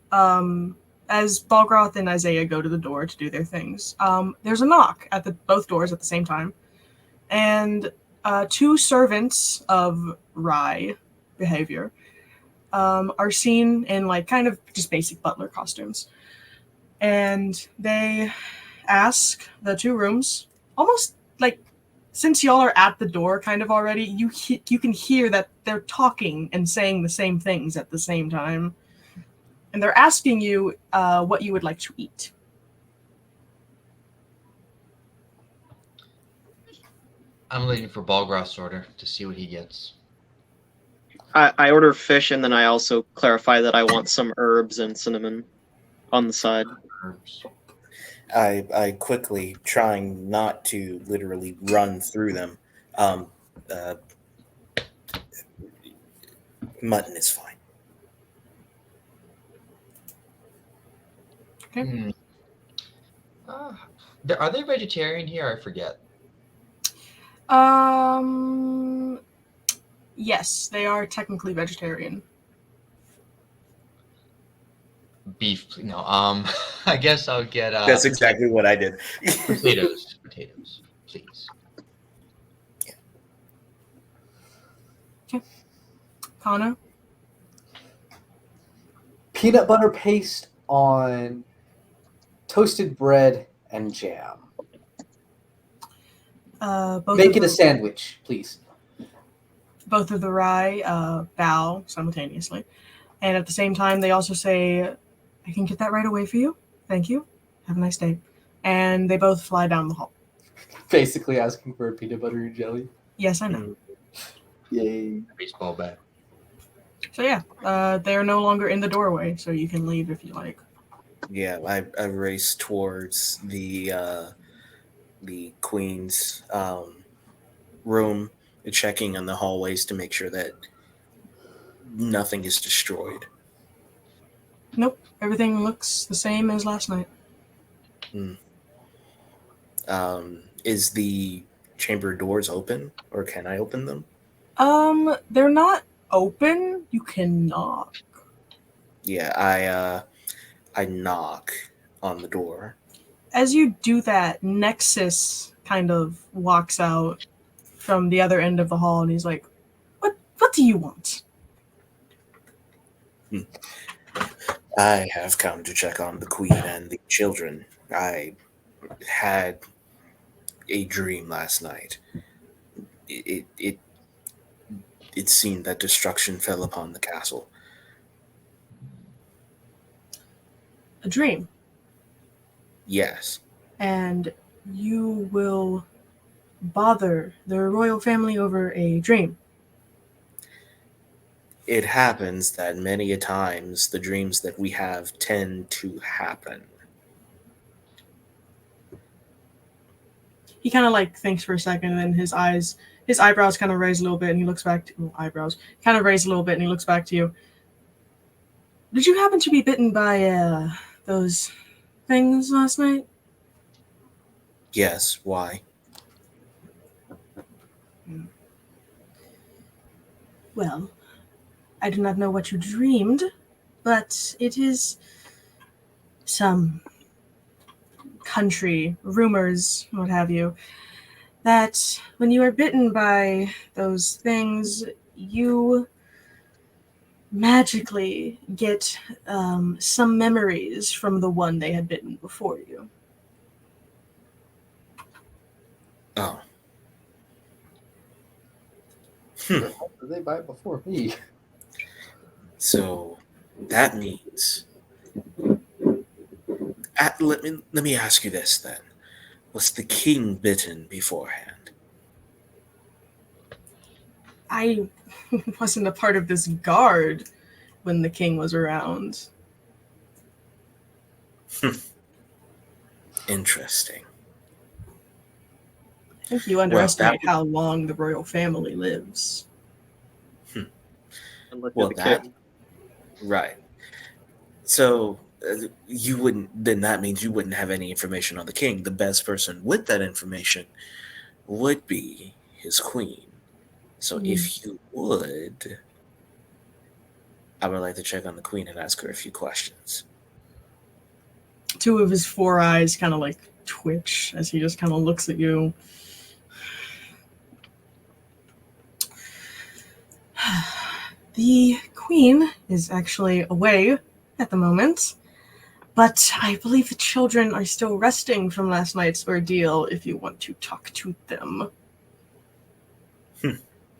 as Balgroth and Isaiah go to the door to do their things, there's a knock at both doors at the same time, and two servants of Rye behavior are seen in like kind of just basic butler costumes, and they ask the two rooms, almost like, since y'all are at the door kind of already, you can hear that they're talking and saying the same things at the same time. And they're asking you what you would like to eat. I'm waiting for Balgroth's order to see what he gets. I order fish, and then I also clarify that I want some herbs and cinnamon on the side. Herbs. I quickly, trying not to literally run through them. Mutton is fine. Okay. Are they vegetarian here? I forget. Yes, they are technically vegetarian. Beef? No. I guess I'll get. That's exactly what I did. Potatoes, please. Okay. Kana? Peanut butter paste on toasted bread and jam. Make it a sandwich, please. Both of the Rye bow simultaneously. And at the same time, they also say, I can get that right away for you. Thank you. Have a nice day. And they both fly down the hall. Basically asking for a peanut butter and jelly. Yes, I know. Yay. Baseball bat. So yeah, they're no longer in the doorway, so you can leave if you like. Yeah, I race towards the queen's room, checking in the hallways to make sure that nothing is destroyed. Nope, everything looks the same as last night. Is the chamber doors open, or can I open them? They're not open. You can knock. Yeah, I knock on the door. As you do that, Nexus kind of walks out from the other end of the hall, and he's like, What do you want? I have come to check on the queen and the children. I had a dream last night. It seemed that destruction fell upon the castle. A dream. Yes. And you will bother the royal family over a dream. It happens that many a times the dreams that we have tend to happen. He kind of like thinks for a second, and then his eyebrows kind of raise a little bit, and he looks back to kind of raise a little bit, and he looks back to you. Did you happen to be bitten by those things last night? Yes, why? Well, I do not know what you dreamed, but it is some country rumors, what have you, that when you are bitten by those things, you magically get some memories from the one they had bitten before you. Oh. Did they bite before me? So that means let me ask you this then. Was the king bitten beforehand? I wasn't a part of this guard when the king was around. Interesting. I think you underestimate how long the royal family lives. Well, that right. So you wouldn't. Then that means you wouldn't have any information on the king. The best person with that information would be his queen. So if you would, I would like to check on the queen and ask her a few questions. Two of his four eyes kind of like twitch as he just kind of looks at you. The queen is actually away at the moment, but I believe the children are still resting from last night's ordeal if you want to talk to them.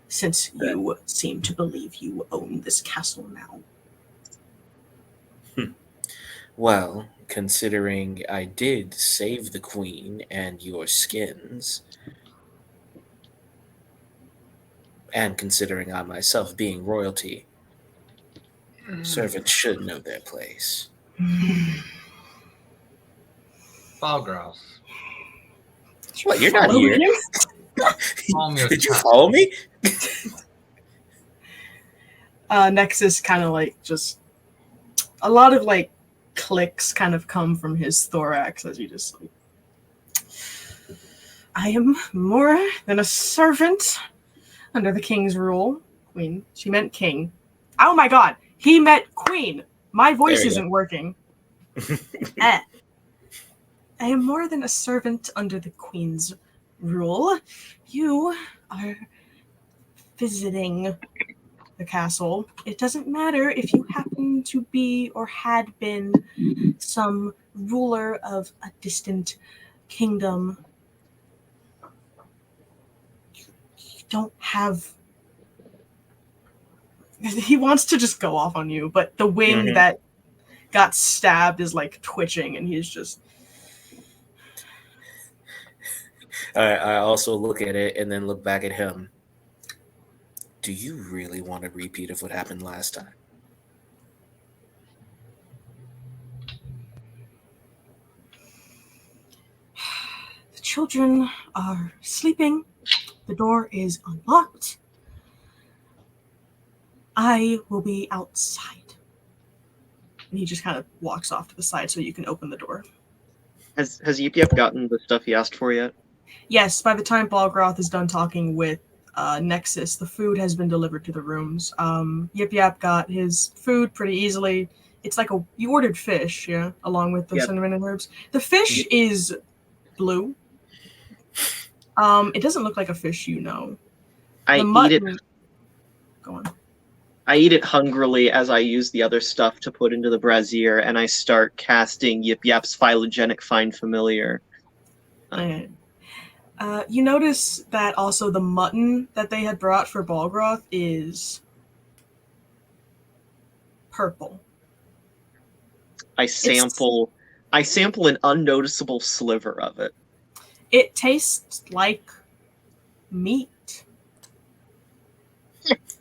Since you seem to believe you own this castle now. Well, considering I did save the queen and your skins, and considering I myself being royalty, servants should know their place. Balgrouse. What, you're not here? Did you follow me? Nexus kind of like just a lot of like clicks kind of come from his thorax as he just like, I am more than a servant under the king's rule. Queen. She meant king. Oh my god. He meant queen. My voice isn't working. I am more than a servant under the queen's rule. You are visiting the castle. It doesn't matter if you happen to be or had been some ruler of a distant kingdom. You don't have... He wants to just go off on you, but the wing that got stabbed is like twitching, and he's just... I also look at it and then look back at him. Do you really want a repeat of what happened last time? The children are sleeping. The door is unlocked. I will be outside. And he just kind of walks off to the side so you can open the door. Has Yip Yip gotten the stuff he asked for yet? Yes, by the time Balgroth is done talking with Nexus, the food has been delivered to the rooms. Yip Yap got his food pretty easily. It's like you ordered fish, yeah, along with the cinnamon and herbs. The fish is blue. It doesn't look like a fish, you know. I The eat it. mutton. Go on. I eat it hungrily as I use the other stuff to put into the brazier, and I start casting Yip Yap's phylogenetic find familiar. Okay. You notice that also the mutton that they had brought for Balgroth is purple. I sample an unnoticeable sliver of it. It tastes like meat.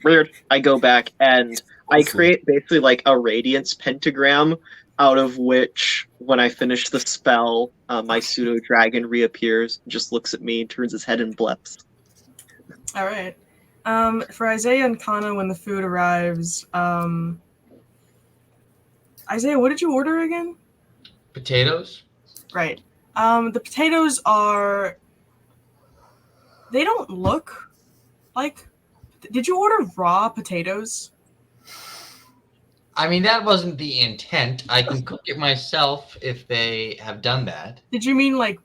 Weird. I go back and I create basically like a radiance pentagram out of which, when I finish the spell, my pseudo dragon reappears, just looks at me, turns his head and bleps. All right. For Isaiah and Kana, when the food arrives, Isaiah, what did you order again? Potatoes? Right. The potatoes are. They don't look like. Did you order raw potatoes? I mean, that wasn't the intent. I can cook it myself if they have done that. Did you mean like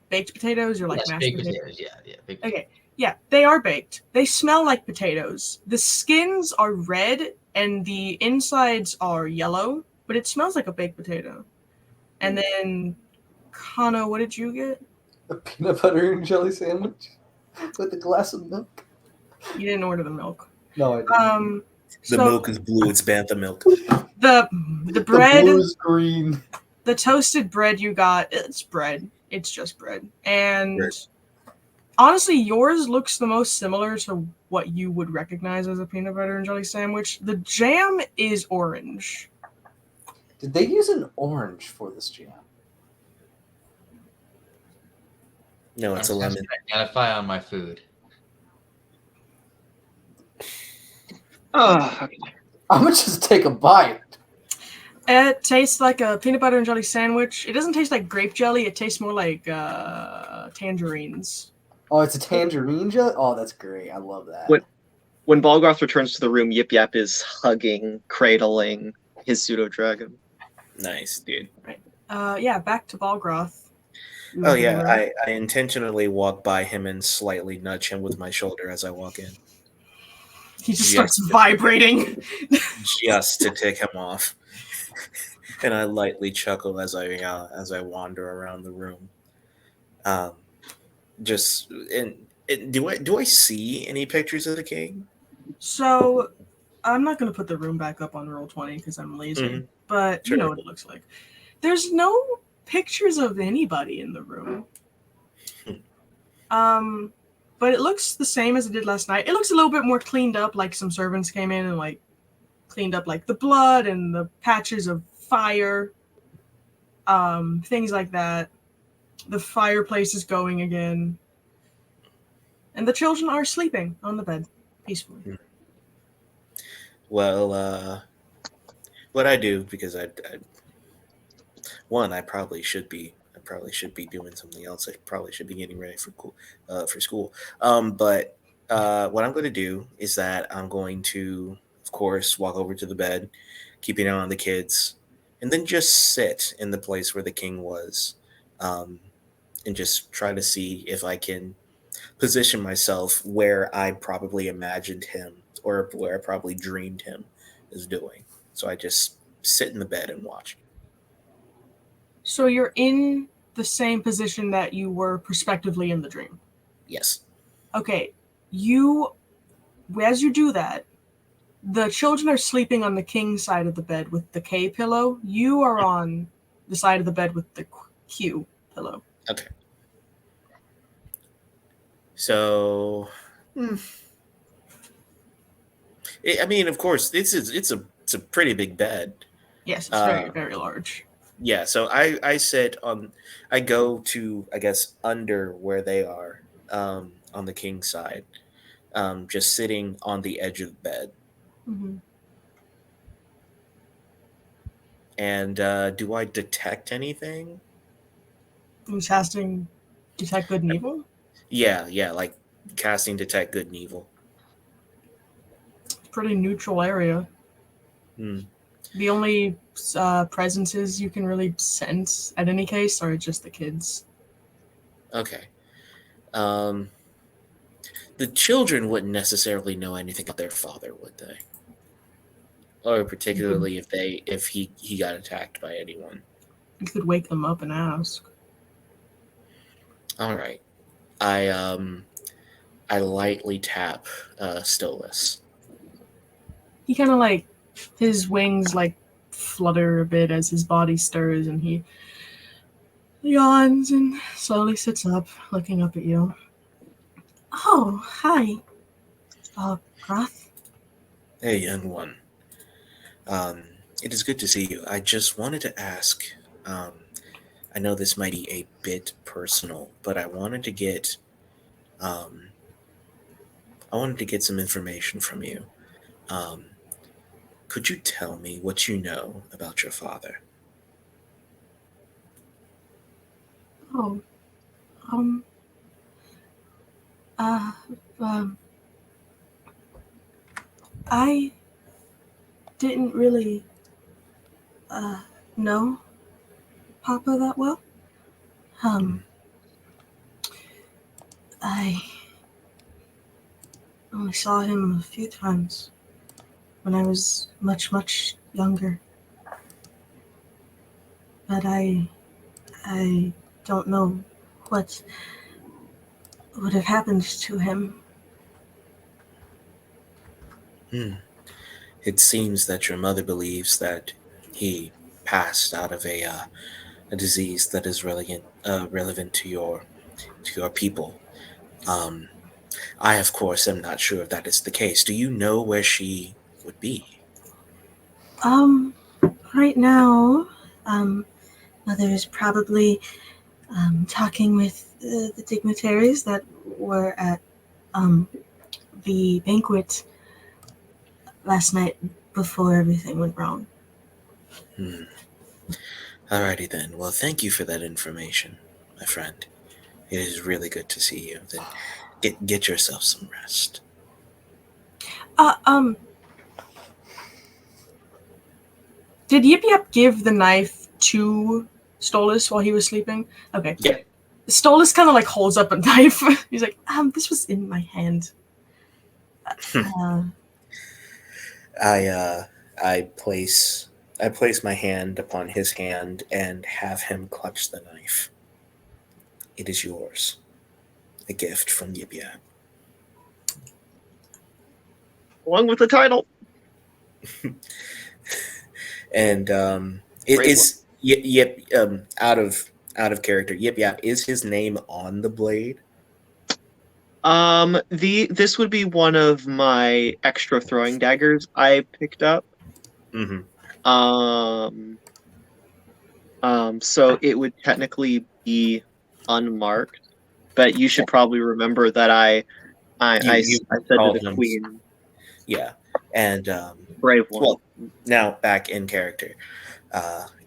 baked potatoes or like Yes, mashed baked potatoes? potatoes. Yeah, baked Okay. Yeah, they are baked. They smell like potatoes. The skins are red and the insides are yellow, but it smells like a baked potato. And then, Kana, what did you get? A peanut butter and jelly sandwich with a glass of milk. You didn't order the milk. No, I didn't. The milk is blue. It's bantha milk. The bread, The blue is green. the toasted bread you got, it's bread. It's just bread. And Right. honestly, yours looks the most similar to what you would recognize as a peanut butter and jelly sandwich. The jam is orange. Did they use an orange for this jam? No, it's a I'm lemon. just gonna identify on my food. Okay. I'm gonna just take a bite. It tastes like a peanut butter and jelly sandwich. It doesn't taste like grape jelly. It tastes more like tangerines. Oh, it's a tangerine jelly? Oh, that's great. I love that. What? When Balgroth returns to the room, Yip Yap is hugging, cradling his pseudo dragon. Nice, dude. Yeah, back to Balgroth. Oh yeah, I intentionally walk by him and slightly nudge him with my shoulder as I walk in, He just Yes. starts vibrating. just to tick him off. And I lightly chuckle as I wander around the room. Do I see any pictures of the king? So, I'm not going to put the room back up on Roll20 because I'm lazy, Mhm. but Sure. you know what it looks like. There's no pictures of anybody in the room. But it looks the same as it did last night. It looks a little bit more cleaned up, like some servants came in and like cleaned up like the blood and the patches of fire, things like that. The fireplace is going again. And the children are sleeping on the bed peacefully. Well, what I do, because I probably should be doing something else. I probably should be getting ready for school. But what I'm going to do is that I'm going to, of course, walk over to the bed, keeping an eye on the kids, and then just sit in the place where the king was, and just try to see if I can position myself where I probably imagined him or where I probably dreamed him is doing. So I just sit in the bed and watch. So you're in the same position that you were prospectively in the dream. Yes. Okay, as you do that, the children are sleeping on the king side of the bed with the K pillow. You are on the side of the bed with the Q pillow. Okay. So, I mean, of course, it's a pretty big bed. Yes, it's very, very large. Yeah, so I go to, I guess, under where they are, on the king side, just sitting on the edge of the bed. Mm-hmm. And do I detect anything? Who's casting Detect Good and Evil? Yeah, like casting detect good and evil. Pretty neutral area. Hmm. The only presences you can really sense at any case are just the kids. Okay. Um, the children wouldn't necessarily know anything about their father, would they? Or particularly if he got attacked by anyone. You could wake them up and ask. All right. I lightly tap Stolas. He kind of like, his wings like flutter a bit as his body stirs, and he yawns and slowly sits up, looking up at you. Oh, hi, Groth. Hey, young one. It is good to see you. I just wanted to ask. I know this might be a bit personal, but I wanted to get some information from you. Could you tell me what you know about your father? Oh, um, uh, um, I didn't really, know Papa that well. I only saw him a few times when I was much, much younger. But I don't know what would have happened to him. It seems that your mother believes that he passed out of a disease that is relevant to your people. Um, I, of course, am not sure if that is the case. Do you know where she would be? Right now, Mother is probably talking with the dignitaries that were at the banquet last night before everything went wrong. Alrighty then. Well, thank you for that information, my friend. It is really good to see you. Then get yourself some rest. Did Yip Yap give the knife to Stolas while he was sleeping? Okay. Yep. Stolas kind of like holds up a knife. He's like, this was in my hand. I place my hand upon his hand and have him clutch the knife. It is yours. A gift from Yip Yap. Along with the title. And it is Yip out of character. Yip Yap, is his name on the blade? This would be one of my extra throwing daggers I picked up. Mm-hmm. So it would technically be unmarked, but you should probably remember that I said to called the him. queen, Yeah, and brave one. well, now back in character,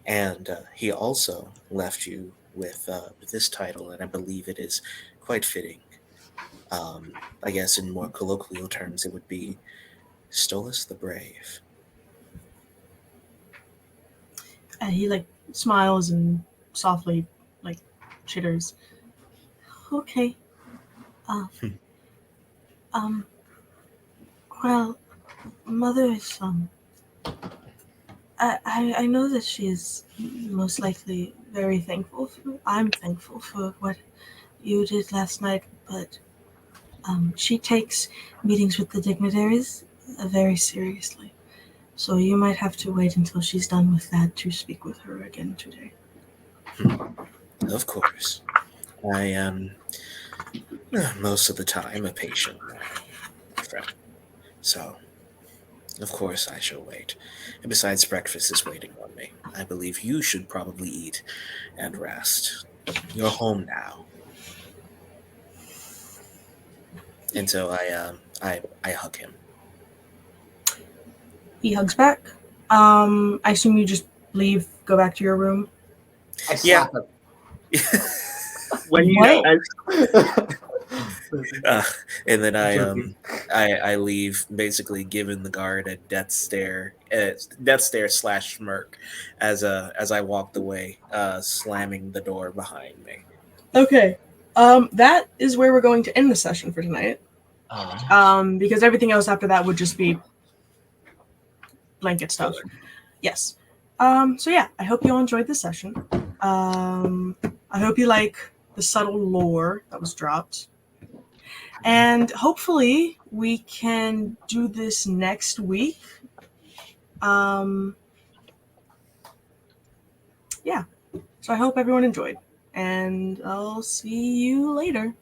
and he also left you with this title, and I believe it is quite fitting. I guess in more colloquial terms, it would be Stolas the Brave. He like smiles and softly like chitters. Okay. Well, Mother is I know that she is most likely very thankful for. I'm thankful for what you did last night, but she takes meetings with the dignitaries very seriously. So you might have to wait until she's done with that to speak with her again today. Of course, I am most of the time a patient friend, so of course I shall wait. And besides, breakfast is waiting on me. I believe you should probably eat and rest. You're home now. And so I hug him. He hugs back. I assume you just leave, go back to your room. I slap him. When you What? And then I leave, basically giving the guard a death stare / smirk as I walked away, slamming the door behind me. Okay. That is where we're going to end the session for tonight. All right. Because everything else after that would just be blanket stuff. Yes. So yeah, I hope you all enjoyed this session. I hope you like the subtle lore that was dropped. And hopefully we can do this next week. Yeah. So I hope everyone enjoyed. And I'll see you later.